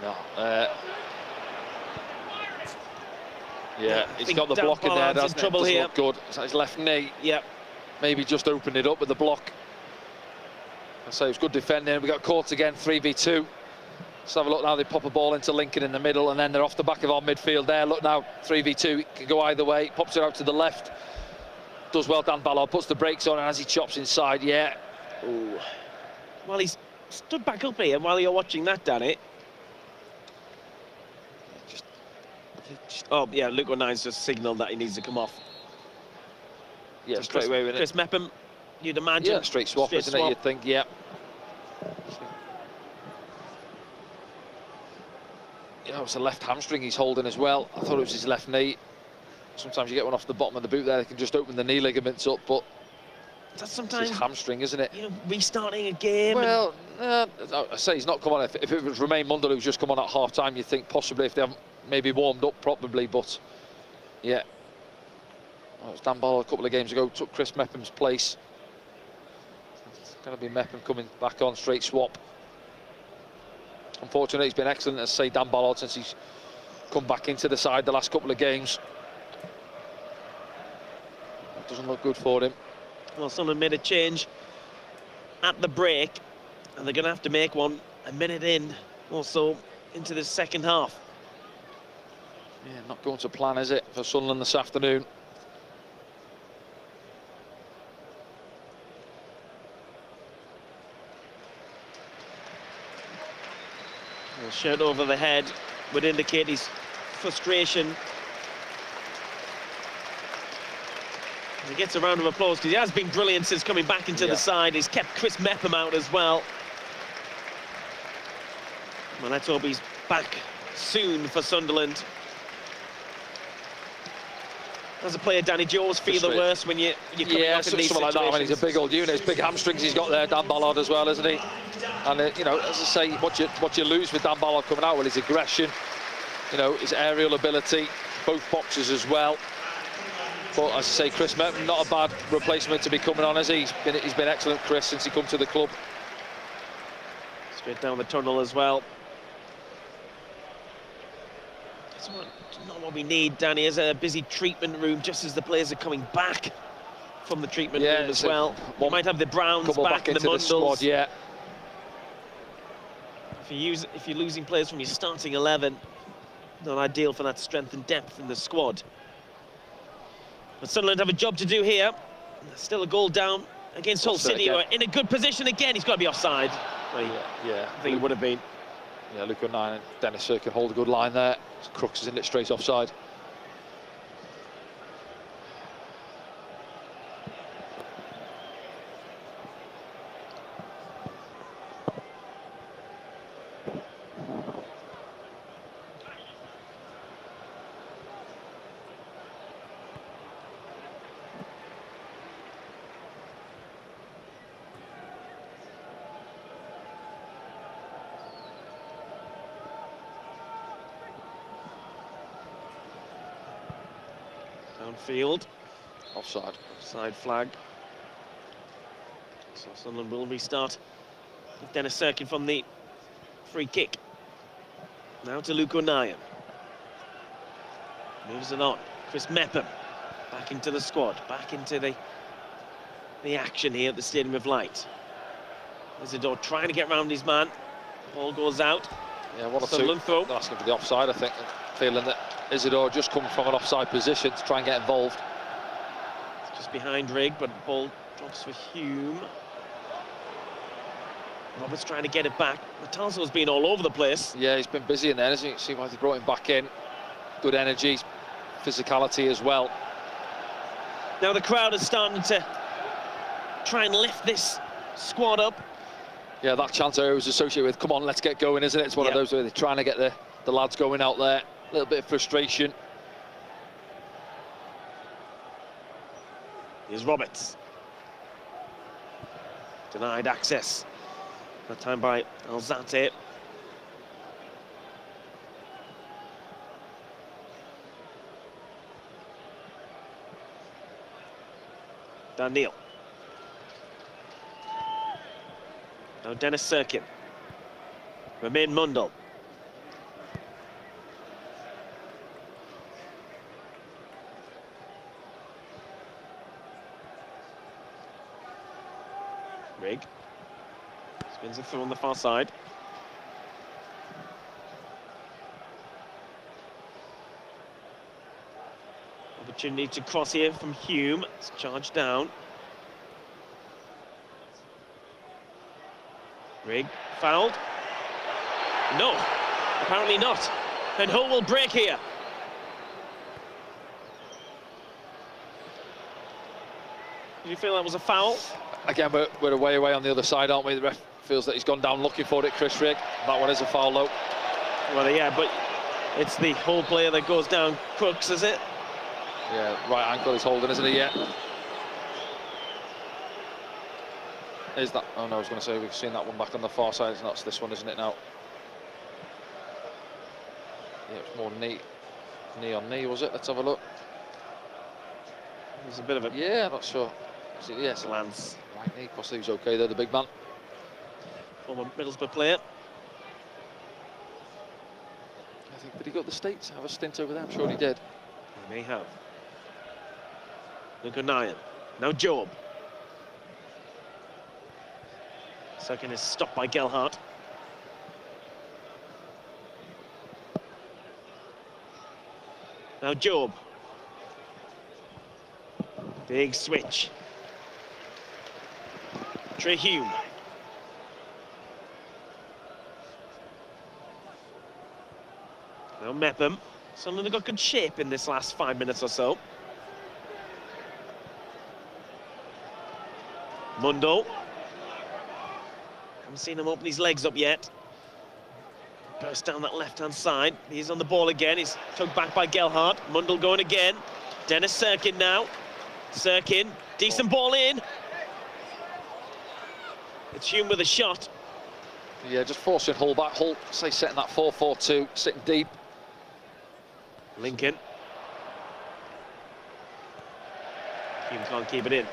No, yeah, he's got the Dan block in there, Ballard's doesn't in trouble it? here. Look good. It's like his left knee. Yep. Maybe just opened it up with the block. So it was good defending. We got caught again, 3v2. Let's have a look now. They pop a ball into Lincoln in the middle, and then they're off the back of our midfield there. Look now, 3v2. It can go either way. Pops it out to the left. Does well, Dan Ballard. Puts the brakes on, and as he chops inside, yeah. Ooh. Well, he's stood back up here while you're watching that, Danny. Oh, yeah, Luke O'Nien's just signalled that he needs to come off. Yeah, So straight away with Chris it. Mepham, you'd imagine. Yeah, straight swap, isn't it? You'd think, yeah. Yeah, it was a left hamstring he's holding as well. I thought it was his left knee. Sometimes you get one off the bottom of the boot there, they can just open the knee ligaments up, but That's sometimes it's his hamstring, isn't it? You know, restarting a game. Well, I say he's not come on. If it was Romain Mundle who's just come on at half-time, you'd think possibly if they haven't maybe warmed up probably, but yeah. Well, it was Dan Ballard a couple of games ago, took Chris Mepham's place. It's going to be Mepham coming back on, straight swap. Unfortunately, he's been excellent, as say Dan Ballard, since he's come back into the side the last couple of games. It doesn't look good for him. Well, someone made a change at the break, and they're going to have to make one a minute in, also into the second half. Yeah, not going to plan, is it, for Sunderland this afternoon? The shirt over the head would indicate his frustration. He gets a round of applause because he has been brilliant since coming back into the side. He's kept Chris Mepham out as well. Well, let's hope he's back soon for Sunderland. As a player, Danny, do you always feel the worst when you're coming off in these something like that. I mean, he's a big old unit. His big hamstrings he's got there, Dan Ballard as well, isn't he? And you know, as I say, what you lose with Dan Ballard coming out, well, his aggression, you know, his aerial ability, both boxes as well. But as I say, Chris Merton, not a bad replacement to be coming on, has he? He's been excellent, Chris, since he come to the club. Straight down the tunnel as well. That's not what we need, Danny, is a busy treatment room just as the players are coming back from the treatment room as well. You might have the Browns back and the Mundles. Squad, yeah. If you're losing players from your starting 11, not ideal for that strength and depth in the squad. But Sunderland have a job to do here. Still a goal down against Hull City, who are in a good position again. He's got to be offside. Well, yeah. I think it would have been. Yeah, Luke O'Neill and Dennis can hold a good line there. Crooks is in it straight offside. Downfield. Offside. Offside flag. So Sunderland will restart with Dennis Serkin from the free kick. Now to Luke O'Neill. Moves it on. Chris Mepham back into the squad, back into the action here at the Stadium of Light. Isidore trying to get round his man. Ball goes out. Yeah, one or Sunderland two. throw. They're asking for the offside, I think, feeling that Isidore just come from an offside position to try and get involved. It's just behind Rigg, but the ball drops for Hume. Roberts trying to get it back. Matanzo's been all over the place. Yeah, he's been busy in there, hasn't he? See why they brought him back in. Good energy, physicality as well. Now the crowd is starting to try and lift this squad up. Yeah, that chant I always associate with, come on, let's get going, isn't it? It's one of those where they're trying to get the lads going out there. A little bit of frustration. Here's Roberts. Denied access. That time by Alzate. Daniel. Now Dennis Serkin. Romain Mundle. Rigg. Spins it through on the far side. Opportunity to cross here from Hume. It's charged down. Rigg fouled. No, apparently not. And Hull will break here. Did you feel that was a foul? Again, we're away on the other side, aren't we? The ref feels that he's gone down looking for it, Chris Rigg. That one is a foul, though. Well, yeah, but it's the Hull player that goes down. Crooks, is it? Yeah, right ankle is holding, isn't he? Yeah. Is that? Oh no, I was going to say we've seen that one back on the far side. It's not this one, isn't it now? Yeah, it's more knee on knee, was it? Let's have a look. There's a bit of a... Yeah, I'm not sure. Is it? Yes, Lance. Right knee, possibly he's okay there, the big man. Former Middlesbrough player. I think, did he go to the States? Have a stint over there? I'm sure he did. He may have. Luke O'Neill. Now Job. Second is stopped by Gelhardt. Now Job. Big switch. Trey Hume. Now Mepham. Sunderland have got good shape in this last 5 minutes or so. Mundle. Haven't seen him open his legs up yet. Burst down that left-hand side. He's on the ball again. He's tugged back by Gelhardt. Mundle going again. Dennis Serkin now. Serkin, decent ball in. It's Hume with a shot. Yeah, just forcing Hull back. Hull, say, setting that 4-4-2, sitting deep. Lincoln. Hume can't keep it in.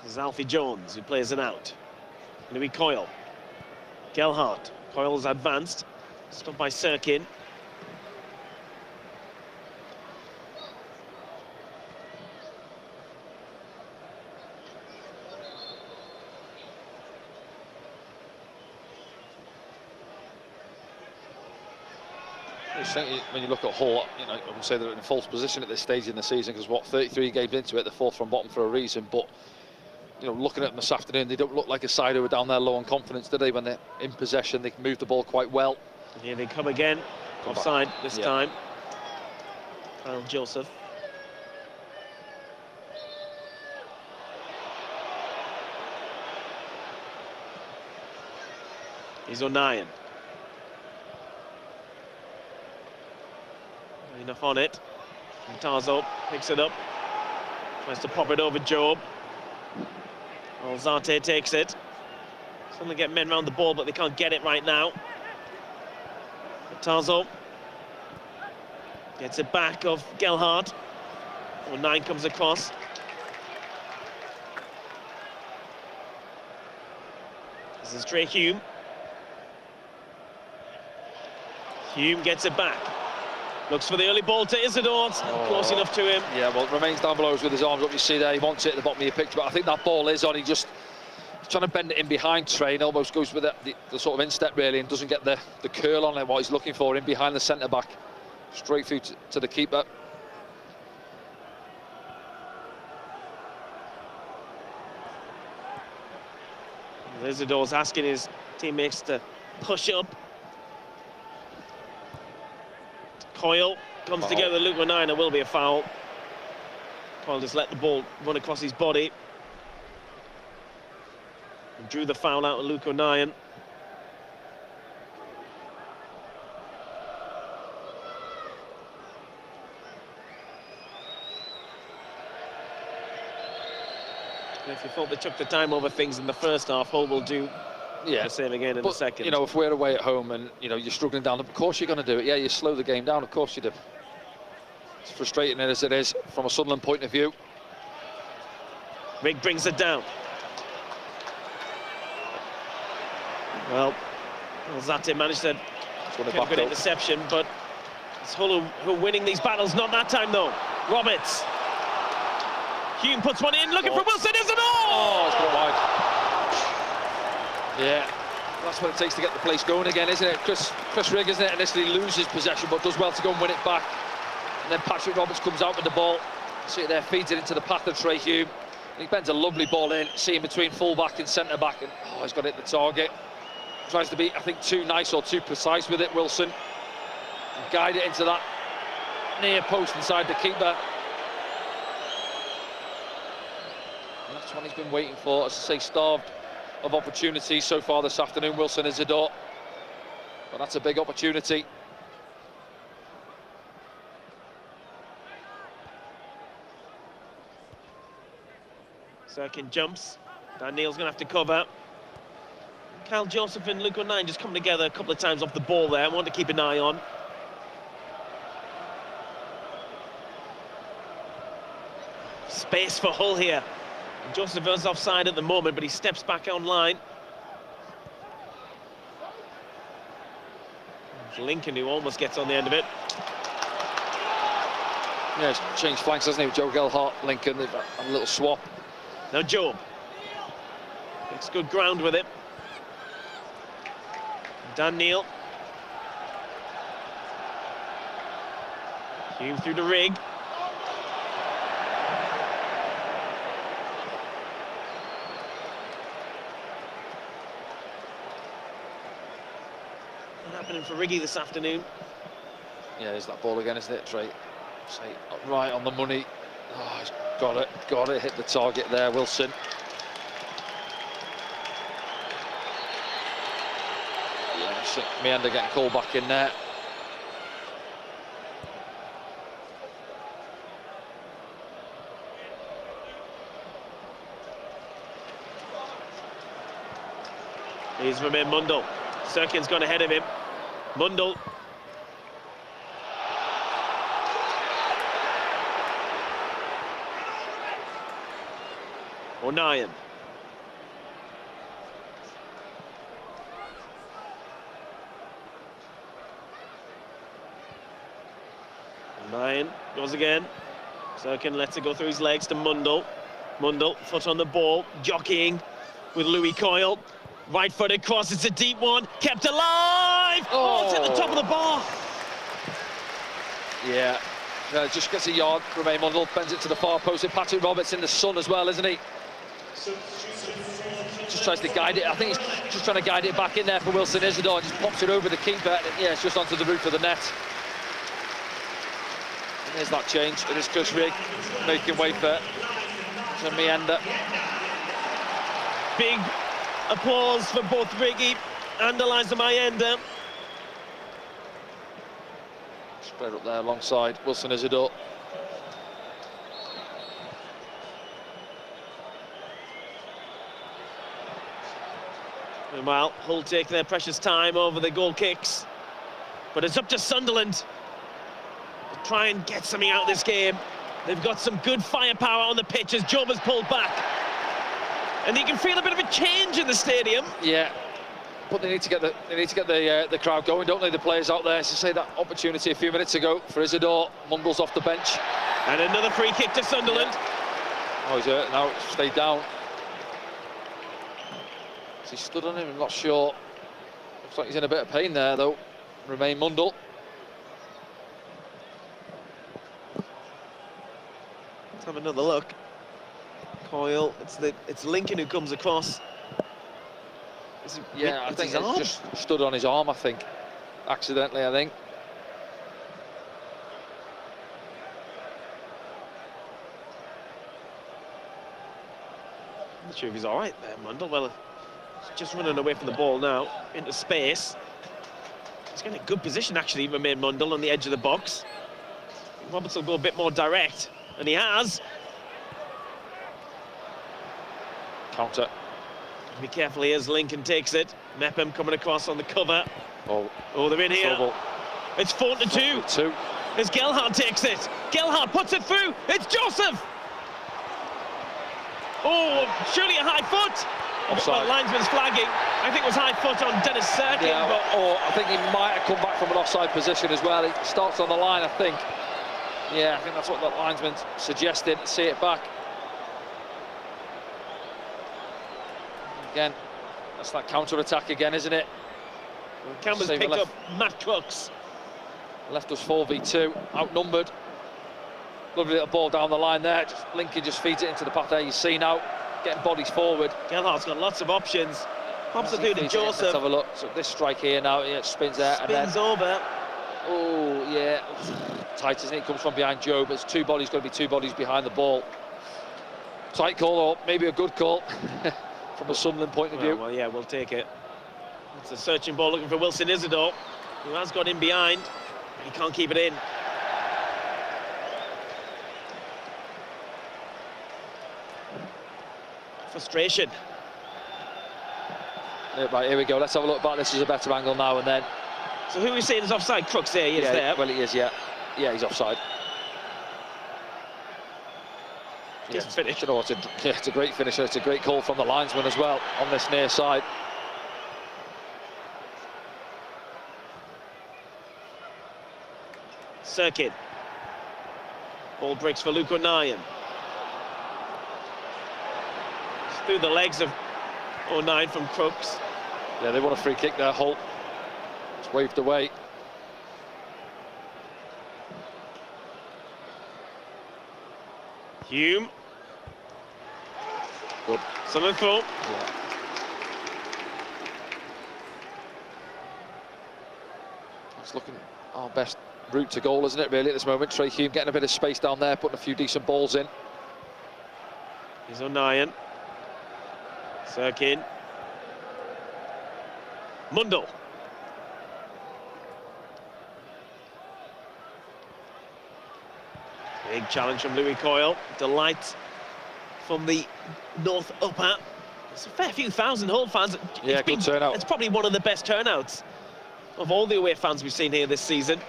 This is Alfie Jones who plays it out. Louis Coyle. Gelhardt. Coyle's advanced. Stopped by Serkin. I just think when you look at Hull, you know, I would say they're in a false position at this stage in the season because what, 33 games into it, they're fourth from bottom for a reason. But you know, looking at them this afternoon, they don't look like a side who are down there low on confidence, do they? When they're in possession, they can move the ball quite well. And here they come again. Offside this time. Kyle Joseph. He's O'Nien. Enough on it. And Tarzo picks it up. Tries to pop it over Job. Alzate takes it. Suddenly get men round the ball, but they can't get it right now. Tarzo gets it back of Gelhardt. O'Nien comes across. This is Trey Hume. Hume gets it back. Looks for the early ball to Isidore. Close enough to him. Yeah, well, it remains down below with his arms up. You see there, he wants it at the bottom of your picture, but I think that ball is on. He's trying to bend it in behind Trey and almost goes with the sort of instep really and doesn't get the curl on it, what he's looking for in behind the centre-back. Straight through to the keeper. Isidore's asking his teammates to push up. Coyle comes together with Luke O'Nien. There will be a foul. Coyle just let the ball run across his body. And drew the foul out of Luke O'Nien. If you thought they took the time over things in the first half, Hull will do the same again in the second. You know, if we're away at home and you know you're struggling down, of course you're going to do it. Yeah, you slow the game down, of course you do. As frustrating as it is from a Sunderland point of view. Rigg brings it down. Well, Zate managed to get a good interception, but it's Hull who are winning these battles. Not that time though. Roberts. Hume puts one in, looking for Wilson, isn't it? Oh, it's gone wide. Yeah, that's what it takes to get the place going again, isn't it? Chris Rigg, isn't it, initially loses possession, but does well to go and win it back. And then Patrick Roberts comes out with the ball. See it there, feeds it into the path of Trey Hume. And he bends a lovely ball in, seeing between full-back and centre-back, and he's got it at the target. Tries to be, I think, too nice or too precise with it, Wilson. And guide it into that near post inside the keeper. And that's what he's been waiting for, as I say, starved of opportunities so far this afternoon, Wilson Isidore. But that's a big opportunity. Serkin jumps. Dan Neil's going to have to cover. Kyle Joseph and Luke O'Nien just come together a couple of times off the ball there. I want to keep an eye on. Space for Hull here. Joseph is offside at the moment, but he steps back online. It's Lincoln who almost gets on the end of it. Yeah, he's changed flanks, hasn't he, with Joe Gelhardt, Lincoln. They've had a little swap. Now Job makes good ground with it. Dan Neil. Hume through to Rigg. happening for Riggy this afternoon. Yeah, there's that ball again, isn't it, Trey? Say, right on the money. Oh, he's got it, hit the target there, Wilson. Yeah, Meander getting called back in there. Here's Romain Mundle. Serkin's gone ahead of him. Mundle. O'Nien. O'Nien goes again. Serkin lets it go through his legs to Mundle. Mundle, foot on the ball, jockeying with Louis Coyle. Right-footed cross, it's a deep one, kept alive! Oh, it's at the top of the bar! Yeah, just gets a yard. Romain Mundle bends it to the far post. And Patrick Roberts in the sun as well, isn't he? Just tries to guide it. I think he's just trying to guide it back in there for Wilson Isidore. Just pops it over the keeper. And yeah, it's just onto the roof of the net. And there's that change. It is Chris Rigg making way for Meander. Big applause for both Riggy and Eliza Mayenda. Spread up there alongside Wilson Isidore. Meanwhile, Hull take their precious time over the goal kicks. But it's up to Sunderland to try and get something out of this game. They've got some good firepower on the pitch as Job has pulled back. And you can feel a bit of a change in the stadium. Yeah, but they need to get the crowd going, don't they? The players out there. As you say, that opportunity a few minutes ago for Isidore. Mundle's off the bench. And another free kick to Sunderland. Yeah. Oh, he's hurt now. Stayed down. He stood on him. I'm not sure. Looks like he's in a bit of pain there, though. Romain Mundle. Let's have another look. Coyle, it's Lincoln who comes across. Yeah, I think he just stood on his arm, I think. Accidentally, I think. I'm not sure if he's all right there, Mundle. Well, he's just running away from the ball now, into space. He's got a good position, actually, Romain Mundle, on the edge of the box. Roberts will go a bit more direct, and he has. Counter. Be careful here as Lincoln takes it. Mepham coming across on the cover. Oh, they're in here. Trouble. It's 4-2. As Gelhardt takes it. Gelhardt puts it through. It's Joseph. Oh, surely a high foot. Offside. Well, linesman's flagging. I think it was high foot on Dennis Serkin. Yeah, but or I think he might have come back from an offside position as well. He starts on the line, I think. Yeah, I think that's what the linesman suggested. See it back. Again, that's that counter-attack again, isn't it? Campbell's picked up Matt Crooks. Left us 4v2, outnumbered. Lovely little ball down the line there. Lincoln just feeds it into the path there. You see now, getting bodies forward. Gelhardt's got lots of options. Pops it through to Joseph. Let's have a look. So this strike here now, yeah, it spins there. Spins over. Oh, yeah. Tight, isn't it? Comes from behind Joe, but it's going to be two bodies behind the ball. Tight call, or maybe a good call from a Sunderland point of view. Well, yeah, we'll take it. It's a searching ball looking for Wilson Isidore, who has got in behind. He can't keep it in. Frustration. Right, here we go. Let's have a look back. This is a better angle now and then. So who are we saying is offside? Crooks there, he is there. Well, he is, yeah. Yeah, he's offside. Just finish. You know what? It's a great finisher. It's a great call from the linesman as well on this near side. Serkin. Ball breaks for Luke O'Nien. Through the legs of O'Nien from Crooks. Yeah, they want a free kick there, Hull. It's waved away. Hume. Good. Summerthorpe. Yeah. It's looking our best route to goal, isn't it, really, at this moment? Trey Hume getting a bit of space down there, putting a few decent balls in. He's O'Nien. Sirkin. Mundle. Big challenge from Louis Coyle. Delight from the North Upper. It's a fair few thousand Hull fans. Yeah, good turnout. It's probably one of the best turnouts of all the away fans we've seen here this season.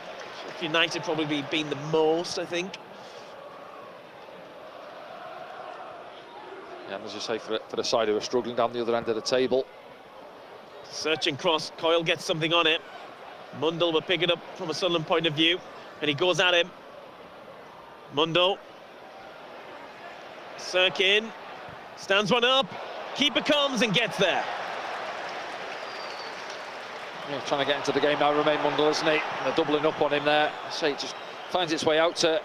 United probably been the most, I think. Yeah, and as you say, for the side who are struggling down the other end of the table. Searching cross, Coyle gets something on it. Mundle will pick it up from a Sunderland point of view, and he goes at him. Mundle. Sirkin stands one up. Keeper comes and gets there. Yeah, trying to get into the game now, Romain Mundle, isn't he? And they're doubling up on him there. I say it just finds its way out to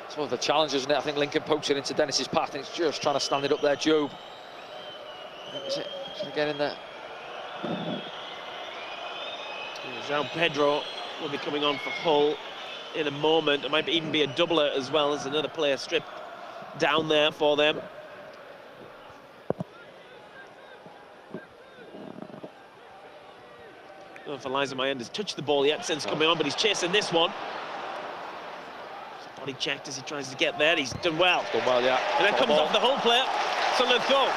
some of the challenges, isn't it? I think Lincoln pokes it into Dennis's path, and it's just trying to stand it up there. Job. Is it? Should I get in there? João Pedro will be coming on for Hull in a moment. It might even be a doubler as well as another player stripped down there for them. I don't know if Eliza Mayend has touched the ball yet since coming on, but he's chasing this one. Body checked as he tries to get there. He's done well. He's done well, yeah. And then comes off the Hull player. Sunderland throw.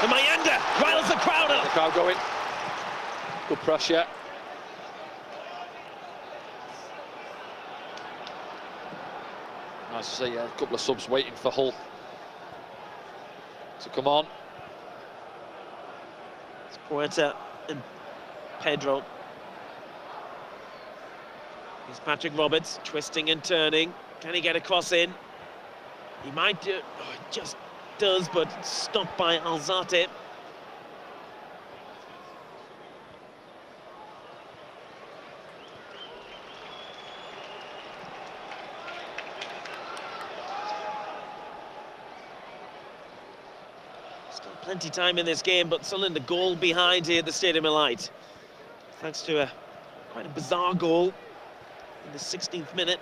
And Mayenda riles the crowd up. The crowd going. Good pressure. As I say, yeah, a couple of subs waiting for Hull to come on. It's Puerta and Pedro. Here's Patrick Roberts, twisting and turning. Can he get a cross in? He might do. Oh, it just does, but stopped by Alzate. Still plenty time in this game, but Sunderland a goal behind here at the Stadium of Light. Thanks to quite a bizarre goal in the 16th minute.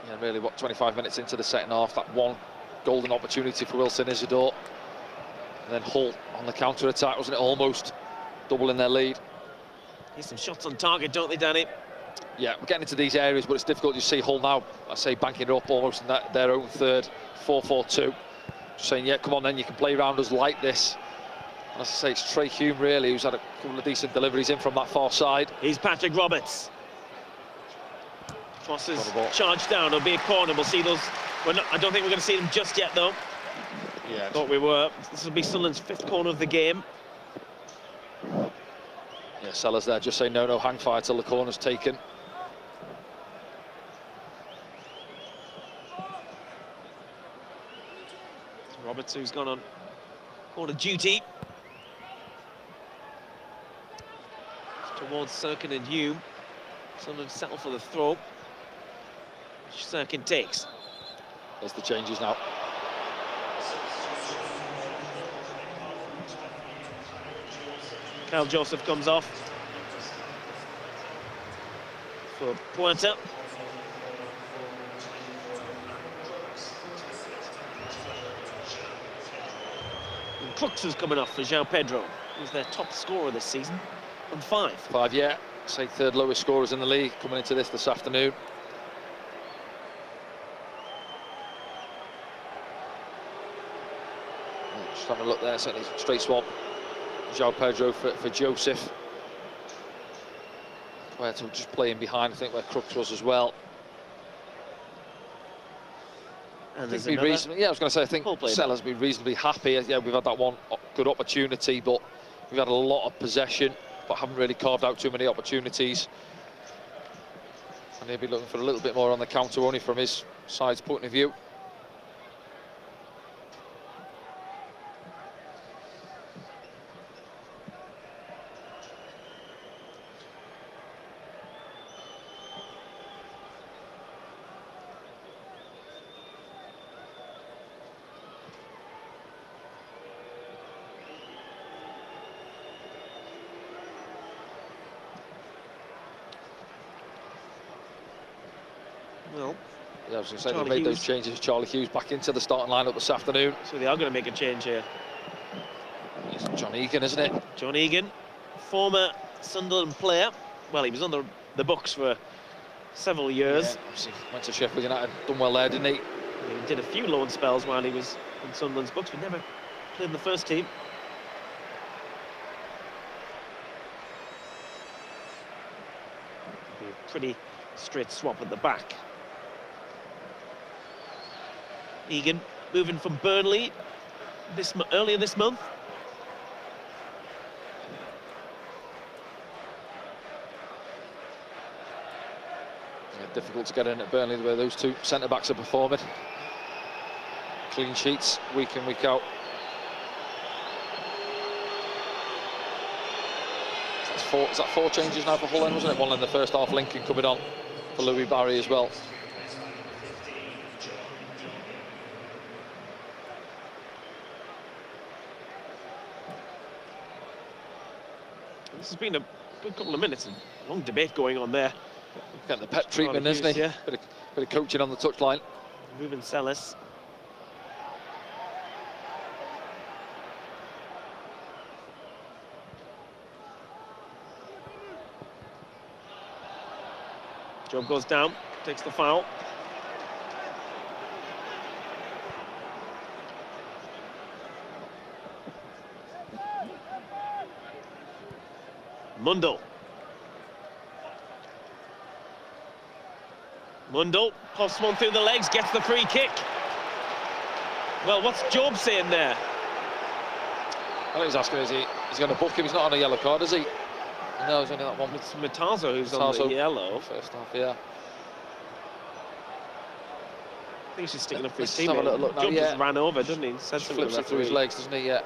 Yeah, really, what, 25 minutes into the second half, that one golden opportunity for Wilson Isidore. And then Hull on the counter-attack, wasn't it, almost doubling their lead. Here's some shots on target, don't they, Danny? Yeah, we're getting into these areas, but it's difficult. You see Hull now, I say, banking it up almost in their own third, 4-4-2. Just saying, yeah, come on then, you can play around us like this. And as I say, it's Trey Hume, really, who's had a couple of decent deliveries in from that far side. He's Patrick Roberts. Crosses charged down. It'll be a corner. We'll see those. I don't think we're going to see them just yet, though. Yeah. Thought we were. This will be Sunderland's 5th corner of the game. Yeah, Sellers there just saying no, hang fire till the corner's taken. Roberts, who's gone on corner duty. Towards Sirkin and Hume. Sunderland settle for the throw, which Sirkin takes. There's the changes now. Kyle Joseph comes off for Puerta. And Crooks is coming off for João Pedro, who's their top scorer this season, on 5. 5, yeah. Say third lowest scorers in the league coming into this afternoon. Just having a look there, certainly straight swap. João Pedro for Joseph. Puerto just playing behind, I think, where Crooks was as well. And I there's think I was going to say, I think Sellers be reasonably happy. Yeah, we've had that one good opportunity, but we've had a lot of possession, but haven't really carved out too many opportunities. And he'll be looking for a little bit more on the counter, only from his side's point of view. Well, Yeah, I was going to say, they Charlie made those Hughes. changes. Charlie Hughes back into the starting lineup this afternoon. So they are going to make a change here. It's John Egan, isn't it? John Egan, former Sunderland player. Well, he was on the books for several years. Yeah, obviously went to Sheffield United, done well there, didn't he? He did a few loan spells while he was in Sunderland's books, but never played in the first team. Be a pretty straight swap at the back. Egan moving from Burnley earlier this month. Yeah, difficult to get in at Burnley the way those two centre-backs are performing. Clean sheets, week in, week out. Is that four changes now for Hull, wasn't it? One in the first half, Lincoln coming on for Louis Barry as well. This has been a good couple of minutes, and a long debate going on there. Getting the pet treatment, isn't he? Yeah. Bit of coaching on the touchline. Moving Sellis. Job goes down, takes the foul. Mundle. Mundle pops one through the legs, gets the free kick. Well, what's Job saying there? I think he's asking, is he going to book him? He's not on a yellow card, is he? No, it's only that one. It's Matazo who's on the yellow. First half, yeah. I think he's just sticking up for his Let's have a little teammate. look now, Job yeah. just ran over, doesn't he? Said Just something flips to it the through his referee. legs, doesn't he? Yeah.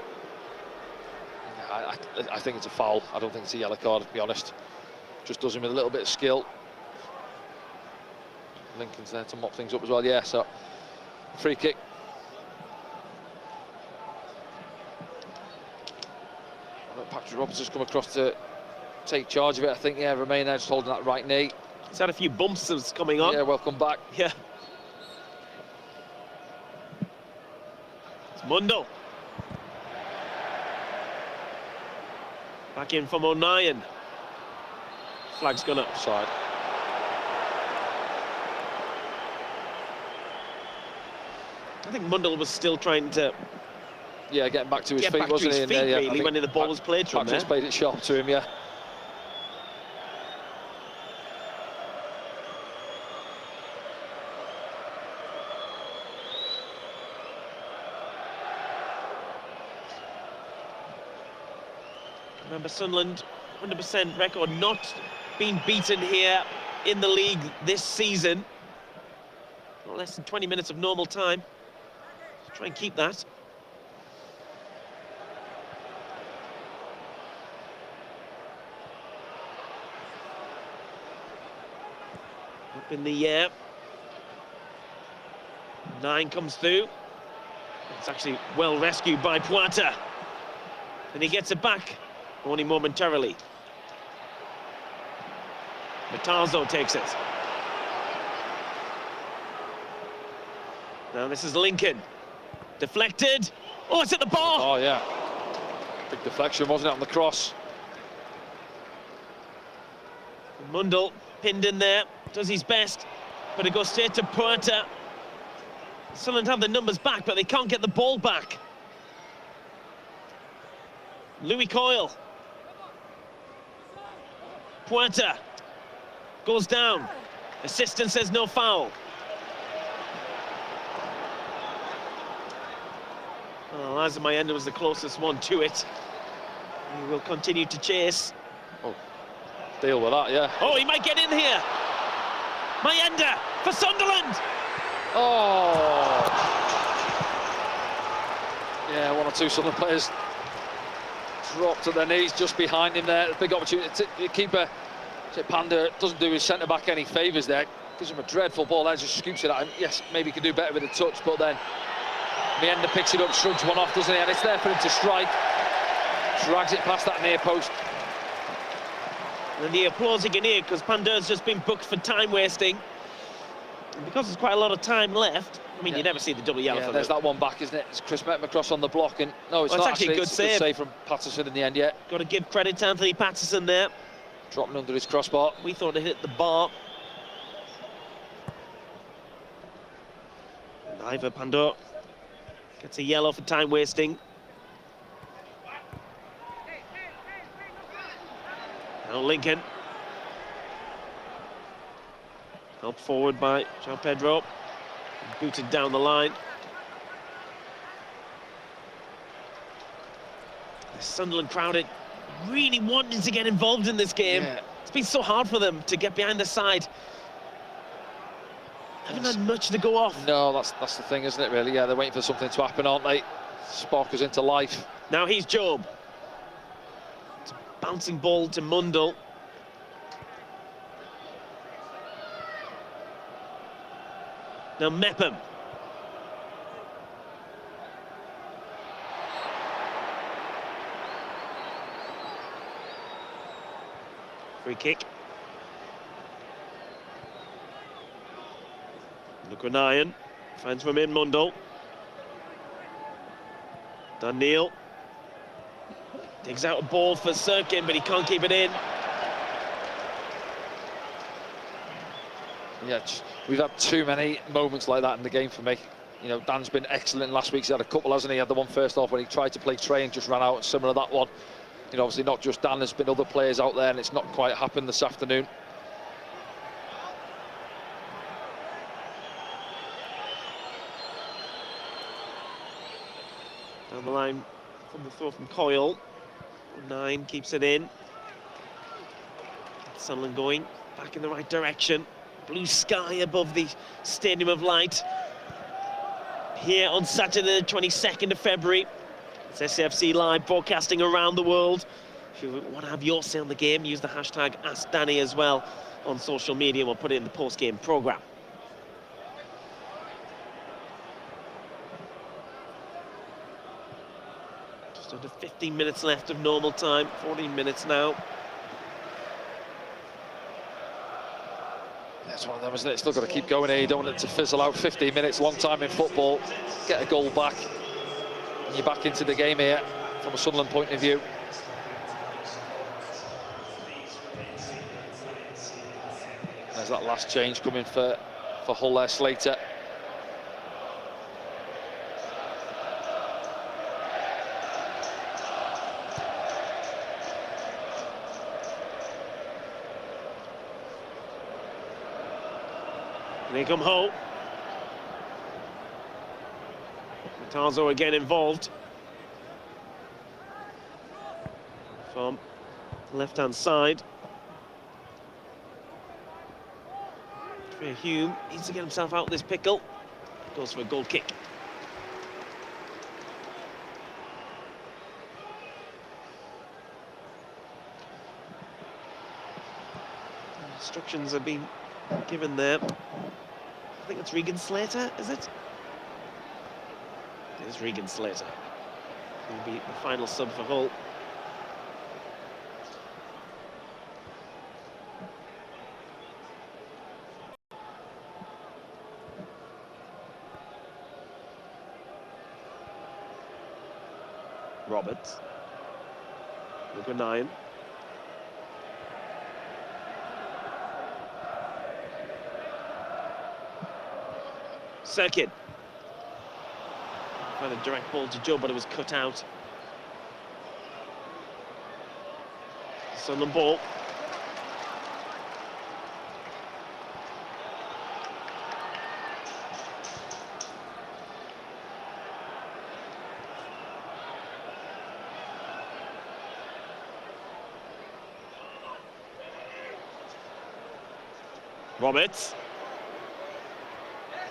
I think it's a foul. I don't think it's a yellow card, to be honest. Just does him with a little bit of skill. Lincoln's there to mop things up as well. Yeah, so free kick. Patrick Roberts has come across to take charge of it. I think, yeah, remain there, just holding that right knee. He's had a few bumps that's coming on. Yeah, welcome back. Yeah. It's Mundle. Back in from O'Nien. Flag's gone up. Side. I think Mundle was still trying to Yeah, getting back to his get feet, back to wasn't his he? feet, And, yeah, I really, think when the ball was played from there. Patrick's played it sharp to him, yeah. Remember, Sunderland, 100% record, not been beaten here in the league this season. Not less than 20 minutes of normal time. Try and keep that. Up in the air. 9 comes through. It's actually well rescued by Puerta. And he gets it back, only momentarily. Matazo takes it. Now this is Lincoln. Deflected. Oh, it's at the bar. Oh, yeah. Big deflection, wasn't it, on the cross? Mundle pinned in there, does his best, but it goes straight to Puerta. Sunderland have the numbers back, but they can't get the ball back. Louis Coyle. Puerta goes down. Assistant says no foul. Well, Liza Mayenda was the closest one to it. He will continue to chase. Oh, deal with that, yeah. Oh, he might get in here. Mayenda for Sunderland. Oh! Yeah, one or two Sunderland players dropped to their knees just behind him there. Big opportunity. The keeper, Panda, doesn't do his centre-back any favours there. Gives him a dreadful ball there, just scoops it at him. Yes, maybe he could do better with a touch, but then Mayenda picks it up, shrugs one off, doesn't he? And it's there for him to strike. Drags it past that near post. And the applause you can hear, because Pander's just been booked for time wasting. And because there's quite a lot of time left, I mean, you never see the double yellow for there's them. that one back, isn't it? It's Chris met him across on the block, and no, it's Well, not it's actually a good it's a good save. save from Patterson in the end, yeah. Got to give credit to Anthony Patterson there. Dropping under his crossbar. We thought it hit the bar. And Ivor Pandor gets a yellow for time wasting. Now Lincoln. Helped forward by João Pedro. Booted down the line. The Sunderland crowd are really wanting to get involved in this game. Yeah. It's been so hard for them to get behind the side. Haven't had much to go off. No, that's the thing, isn't it, really? Yeah, they're waiting for something to happen, aren't they? Spark us into life. Now he's Job. It's a bouncing ball to Mundell. Now Mepham. Free kick. Lukranayan finds from in Mundell. Daniel digs out a ball for Sirkin, but he can't keep it in. Yeah, we've had too many moments like that in the game for me. You know, Dan's been excellent last week. He's had a couple, hasn't he? He had the one first off when he tried to play Trey and just ran out, and similar to that one. You know, obviously not just Dan, there's been other players out there, and it's not quite happened this afternoon. Down the line from the throw from Coyle. 9 keeps it in. Sunderland going back in the right direction. Blue sky above the Stadium of Light. Here on Saturday, the 22nd of February. It's SAFC Live, broadcasting around the world. If you want to have your say on the game, use the hashtag AskDanny as well on social media. We'll put it in the post-game programme. Just under 15 minutes left of normal time, 14 minutes now. That's one of them, isn't it? Still got to keep going here. You don't want it to fizzle out. 15 minutes, long time in football. Get a goal back, and you're back into the game here from a Sunderland point of view. There's that last change coming for Hull there, Slater. And here come Hull. Tarzo again involved. From the left-hand side. Trey Hume needs to get himself out of this pickle. Goes for a goal kick. Instructions have been given there. I think it's Regan Slater, is it? It is Regan Slater. He'll be the final sub for Hull. Roberts. Number 9. Second. Tried a direct ball to Joe, but it was cut out. Sunderland ball. Roberts.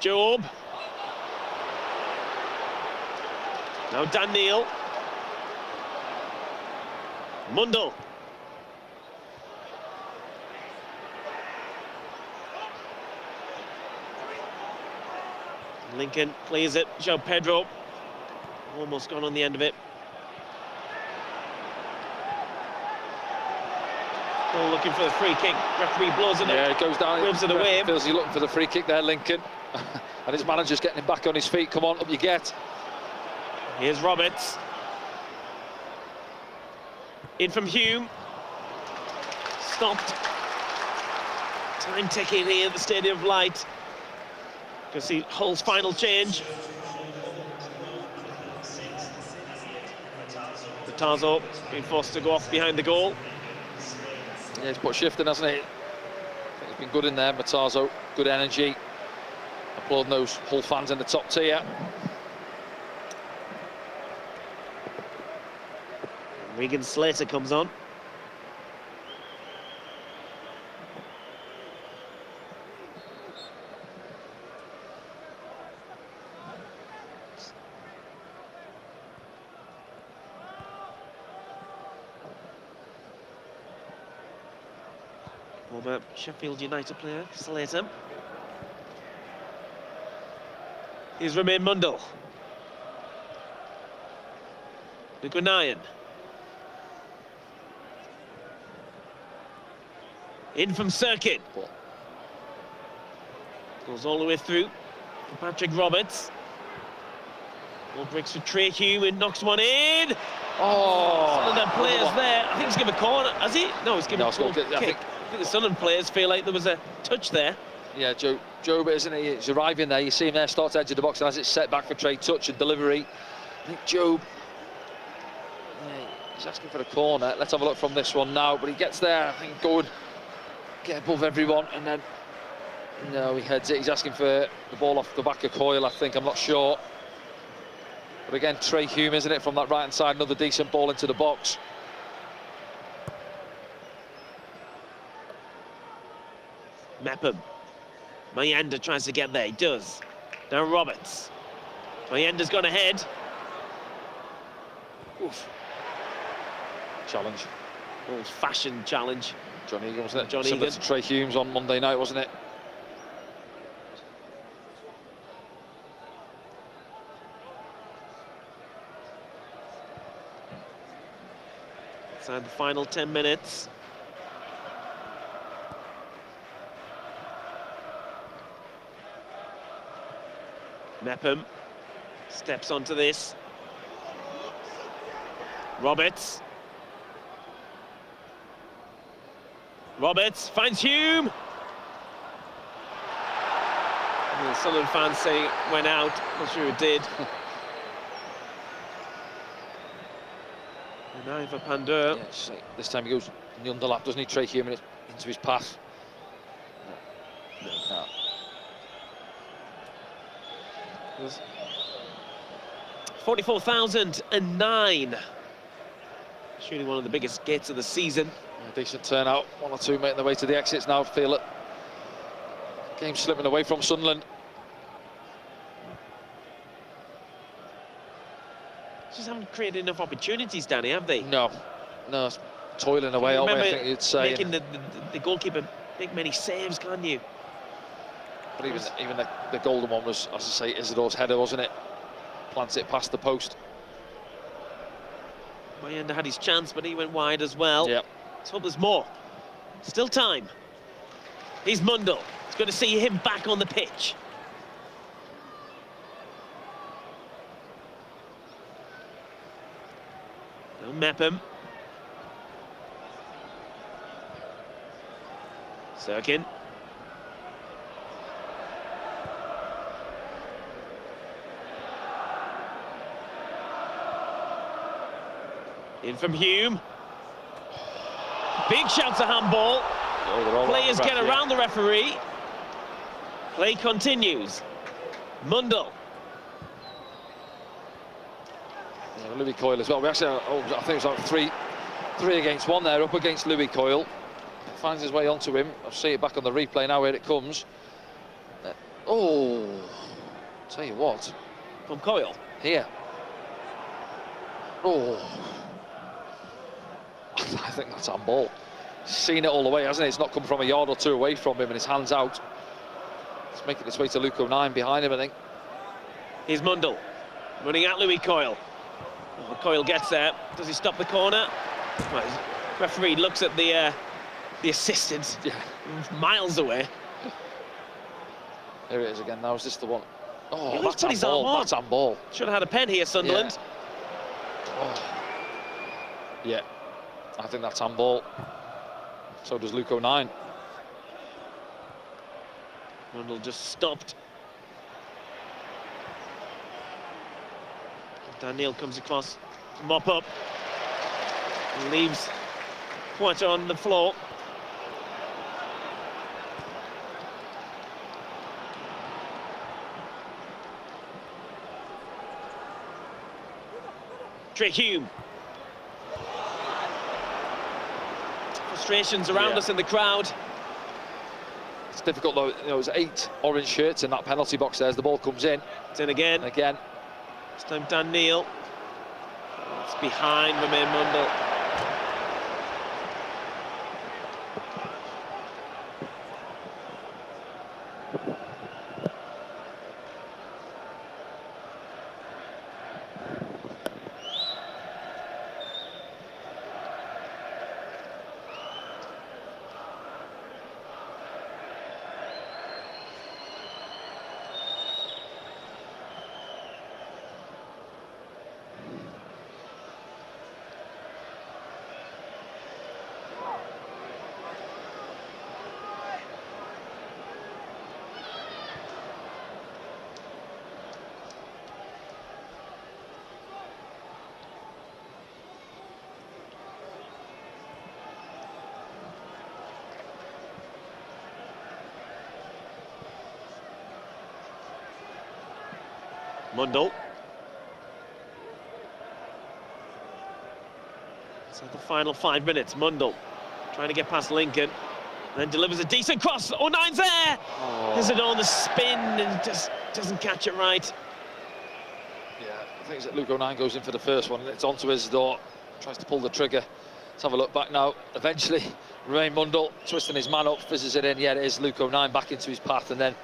Job. Now Daniel. Mundell. Lincoln plays it. João Pedro. Almost gone on the end of it. Oh, looking for the free kick. Referee blows it. Yeah, it goes down. Waves it away. Feels he's looking for the free kick there, Lincoln. And his manager's getting him back on his feet. Come on, up you get. Here's Roberts. In from Hume. Stopped. Time ticking here at the Stadium of Light. You can see Hull's final change. Tarzo being forced to go off behind the goal. Yeah, he's put shift in, hasn't he? I think he's been good in there, Matarzo. Good energy. Applauding those Hull fans in the top tier. Regan Slater comes on. Former Sheffield United player, Slater. Here's Romain Mundle. Lukonayan. In from Circuit. Goes all the way through for Patrick Roberts. Ball breaks for Trey Hume and knocks one in. Oh! Sunderland players there. I think he's given a corner, has he? No, he's given a goal kick. I think the Sunderland players feel like there was a touch there. Yeah, Job, isn't he? He's arriving there. You see him there, starts edge of the box, and as it's set back for Trey, touch and delivery. I think Job, yeah, he's asking for a corner. Let's have a look from this one now. But he gets there, I think, go and get above everyone, and then no, he heads it. He's asking for the ball off the back of Coyle, I think. I'm not sure. But again, Trey Hume, isn't it, from that right-hand side? Another decent ball into the box. Mepham. Mayenda tries to get there, he does. Now Roberts. Mayenda's gone ahead. Oof. Challenge. Old-fashioned challenge. John Egan, wasn't it? John Similar Egan. to Trey Hume's on Monday night, wasn't it? Inside the final 10 minutes. Mepham steps onto this. Roberts. Roberts finds Hume. The Sunderland fans say it went out. Not sure it did. And now for Pandur. Yeah, like this time he goes in the underlap, doesn't he? Trey Hume into his path. No. 44,009. Surely one of the biggest gates of the season. Yeah, decent turnout. One or two making their way to the exits now. Feel it. Game slipping away from Sunderland. Just haven't created enough opportunities, Danny, have they? No, it's toiling away, aren't we? I think you'd say. Making the goalkeeper make many saves, can't you? But even the golden one was, as I say, Isidore's header, wasn't it? Plants it past the post. Mayenda had his chance, but he went wide as well. Yep. Let's hope there's more. Still time. Here's Mundle. It's good to see him back on the pitch. Now Mepham. Sirkin. In from Hume. Big shouts of handball. Players get around the referee. Play continues. Mundle. Yeah, Louis Coyle as well. We actually, I think it was like three against one there, up against Louis Coyle. Finds his way onto him. I'll see it back on the replay now where it comes. Tell you what. From Coyle. Here. I think that's handball. Seen it all the way, hasn't it? It's not come from a yard or two away from him, and his hand's out. It's making its way to Luko 9 behind him, I think. Here's Mundle running at Louis Coyle. Coyle gets there. Does he stop the corner? Well, referee looks at the the assistant. Yeah. Miles away. Here it is again now. Is this the one? Oh, He that's put his arm handball. on. That's handball. Should have had a pen here, Sunderland. Oh. Yeah, I think that's handball. So does Luke 09. Mundell just stopped. Daniel comes across, mop up, and leaves Pointer on the floor. Trey Hume. Frustrations around us in the crowd. It's difficult though, you know, there's 8 orange shirts in that penalty box there as the ball comes in. It's in again. And again. This time Dan Neil. It's behind Romain Mundell. Mundell. So the final 5 minutes, Mundell trying to get past Lincoln, and then delivers a decent cross. Oh, nine's there! Oh. Has it on the spin and just doesn't catch it right. Yeah, I think it's that Luke 09 goes in for the first one and it's onto his door, tries to pull the trigger. Let's have a look back now. Eventually, Romain Mundell twisting his man up, fizzes it in. Yeah, it is Luke 09 back into his path, and then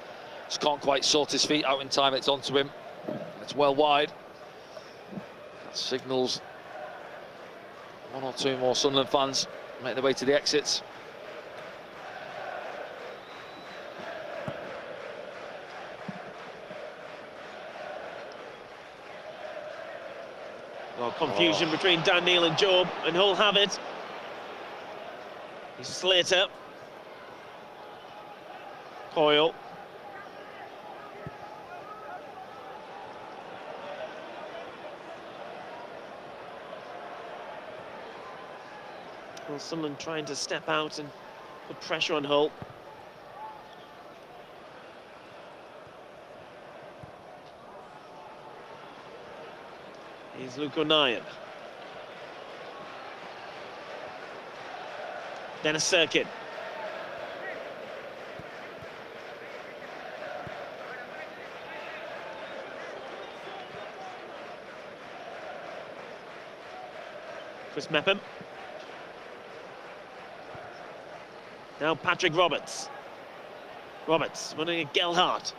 just can't quite sort his feet out in time. It's onto him. It's well wide. That signals 1 or 2 more Sunderland fans make their way to the exits. Well, confusion between Dan Neil and Job, and Hull have it. He's Slater. Coyle. Well, someone trying to step out and put pressure on Hull. Here's Luke O'Nien. Then a circuit. Chris Mepham. Now Patrick Roberts. Roberts running at Gelhardt.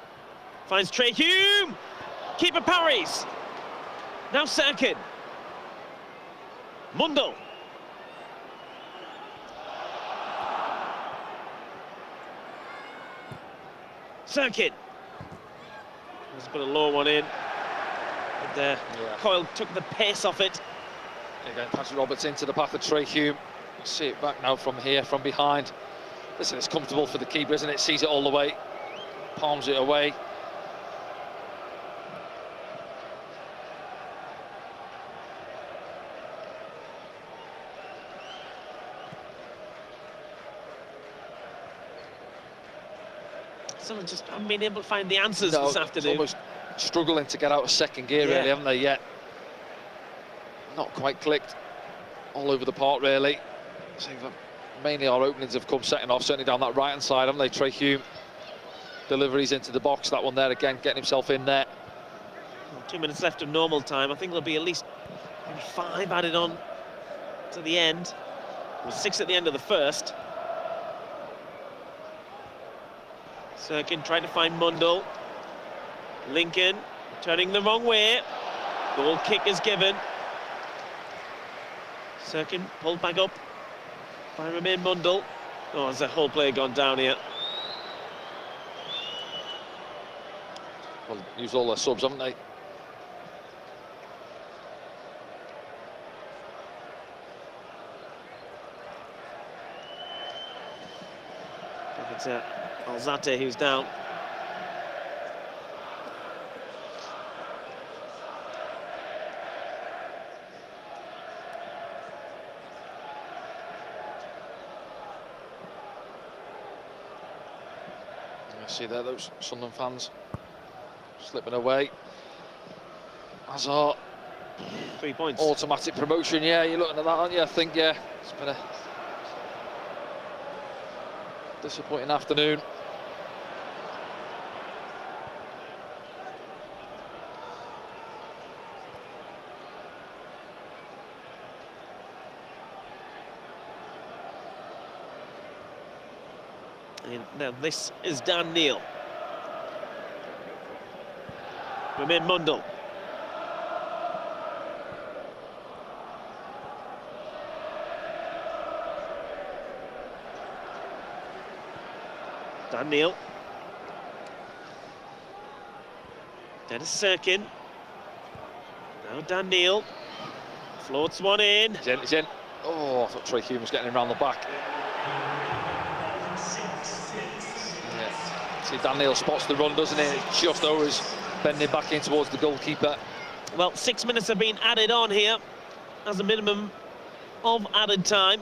Finds Trey Hume. Keeper parries. Now Serkin. Mundell. Serkin. Let's put a low one in. But Coyle took the pace off it. Again, Patrick Roberts into the path of Trey Hume. See it back now from here, from behind. Listen, it's comfortable for the keeper, isn't it? Sees it all the way, palms it away. Someone just haven't been able to find the answers this afternoon. Almost struggling to get out of second gear, really, haven't they, yet? Not quite clicked all over the park, really. So mainly our openings have come second off, certainly down that right-hand side, haven't they? Trey Hume, deliveries into the box, that one there again, getting himself in there. 2 minutes left of normal time. I think there'll be at least maybe 5 added on to the end. There was 6 at the end of the first. Serkin trying to find Mundell. Lincoln turning the wrong way. Goal kick is given. Serkin pulled back up by Romain Mundell. Oh, there's a whole player gone down here. Well, used all their subs, haven't they? It's Alzate who's down. You see there, those Sunderland fans slipping away. Hazard. 3 points. Automatic promotion, yeah, you're looking at that, aren't you? I think, yeah, it's been a disappointing afternoon. And now this is Dan Neil. Ramin Mundal. Dan Neil. Dennis Sirkin. Now Dan Neil. Floats one in. He's in. Oh, I thought Troy Hume was getting him round the back. Yeah. See, Dan Neil spots the run, doesn't he? It's just always bending back in towards the goalkeeper. Well, 6 minutes have been added on here as a minimum of added time.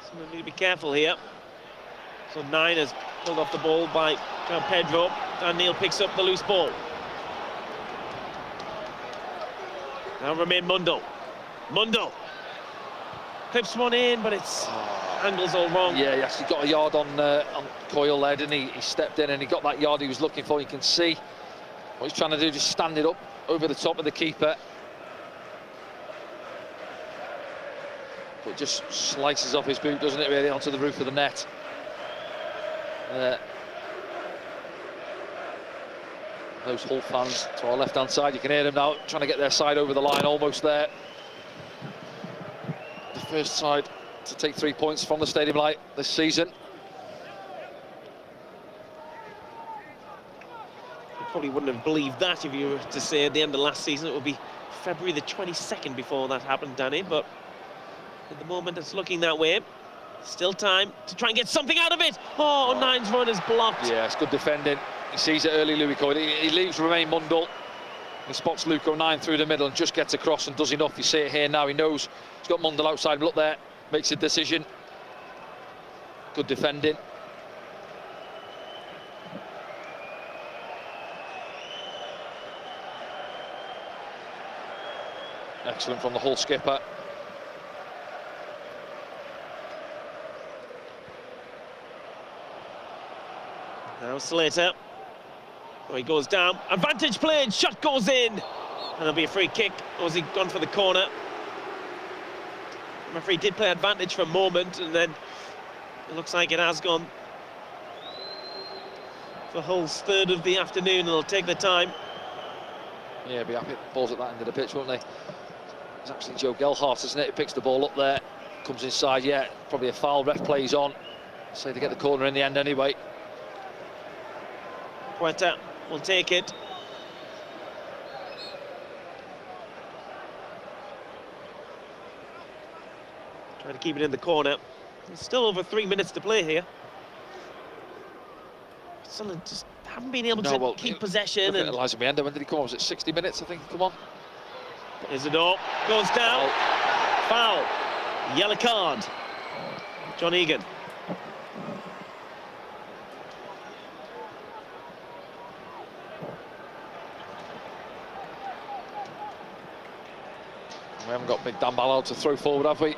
So we need to be careful here. So 9 is pulled off the ball by Pedro. Dan Neil picks up the loose ball. Now Ramin Mundal. Mundal clips one in, but it's angles all wrong. Yeah, he actually got a yard on Coyle there, didn't he? He stepped in and he got that yard he was looking for. You can see what he's trying to do, just stand it up over the top of the keeper. But it just slices off his boot, doesn't it, really, onto the roof of the net. Those Hull fans to our left-hand side, you can hear them now trying to get their side over the line, almost there. The first side to take 3 points from the Stadium Light this season. You probably wouldn't have believed that if you were to say at the end of last season. It would be February the 22nd before that happened, Danny, but at the moment it's looking that way. Still time to try and get something out of it. Oh, Nine's run is blocked. Yeah, it's good defending. He sees it early, Louis Coyle. He leaves Ramin Mundal. He spots Luke O'Nien through the middle and just gets across and does enough. You see it here now. He knows he's got Mundal outside. Look there, makes a decision. Good defending. Excellent from the Hull skipper. Now Slater. Oh, he goes down. Advantage played. Shot goes in. And there'll be a free kick. Or has he gone for the corner? The referee did play advantage for a moment, and then it looks like it has gone for Hull's third of the afternoon. They'll take the time. Yeah, be happy. Balls at that end of the pitch, won't they? It's actually Joe Gelhardt, isn't it? He picks the ball up there, comes inside. Yeah, probably a foul. Ref plays on. So they get the corner in the end anyway. Quetta will take it. Try to keep it in the corner. There's still over 3 minutes to play here. Sunderland just haven't been able to keep possession. Look and at Elijah Mienda. When did he come on? Was it 60 minutes, I think? Come on. Isidore goes down. Foul. Yellow card. John Egan. We haven't got big Dan Ballard to throw forward, have we?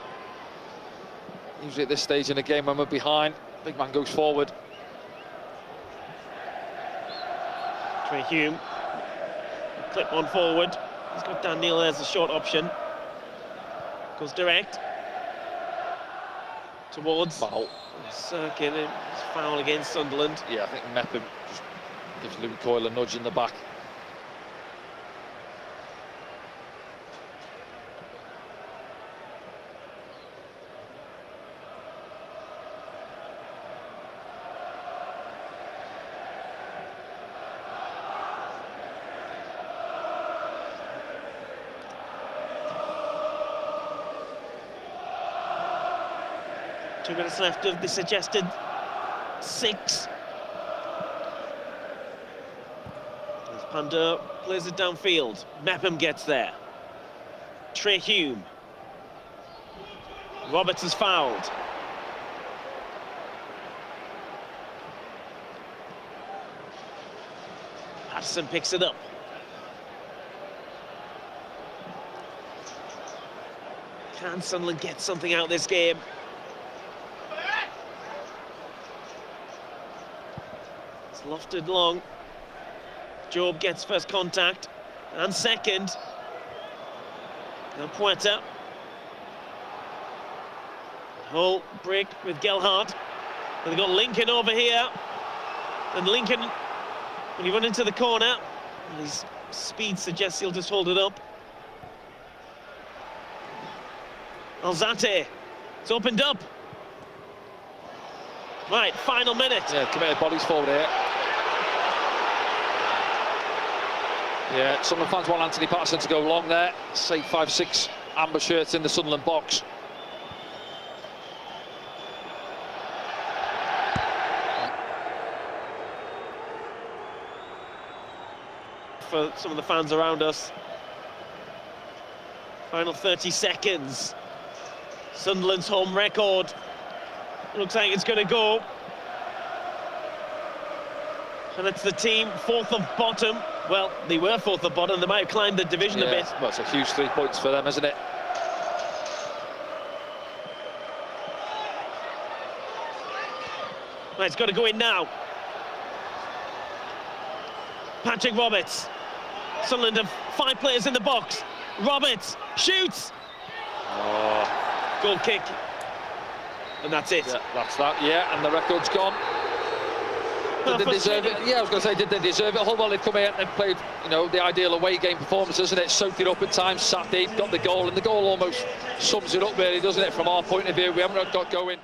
Usually at this stage in the game when we're behind, big man goes forward. Trey Hume. Clip one forward. He's got Dan Neil as a short option. Goes direct. Towards. Foul. Circuit, it's foul against Sunderland. Yeah, I think Mepham just gives Louis Coyle a nudge in the back. Two minutes left of the suggested 6. As Panda plays it downfield. Mepham gets there. Trey Hume. Roberts is fouled. Patterson picks it up. Can Sunderland get something out of this game? It's lofted long. Job gets first contact and second. Now Puerta. Whole break with Gelhardt. And they've got Lincoln over here. And Lincoln, when he run into the corner, his speed suggests he'll just hold it up. Alzate, it's opened up. Right, final minute. Yeah, committed bodies forward here. Yeah, Sunderland fans want Anthony Patterson to go long there. Say 5-6 amber shirts in the Sunderland box. For some of the fans around us. Final 30 seconds. Sunderland's home record. Looks like it's going to go. And it's the team 4th of bottom. Well, they were 4th of bottom. They might have climbed the division a bit. Well, it's a huge 3 points for them, isn't it? Right, it's got to go in now. Patrick Roberts. Sunderland have 5 players in the box. Roberts shoots. Oh. Goal kick. And that's it. Yeah, that's that, yeah, and the record's gone. Did they deserve it? Yeah, I was going to say, did they deserve it? Hull, they've come here and played, you know, the ideal away game performance, isn't it? Soaked it up at times, sat deep, got the goal, and the goal almost sums it up, really, doesn't it, from our point of view? We haven't got going.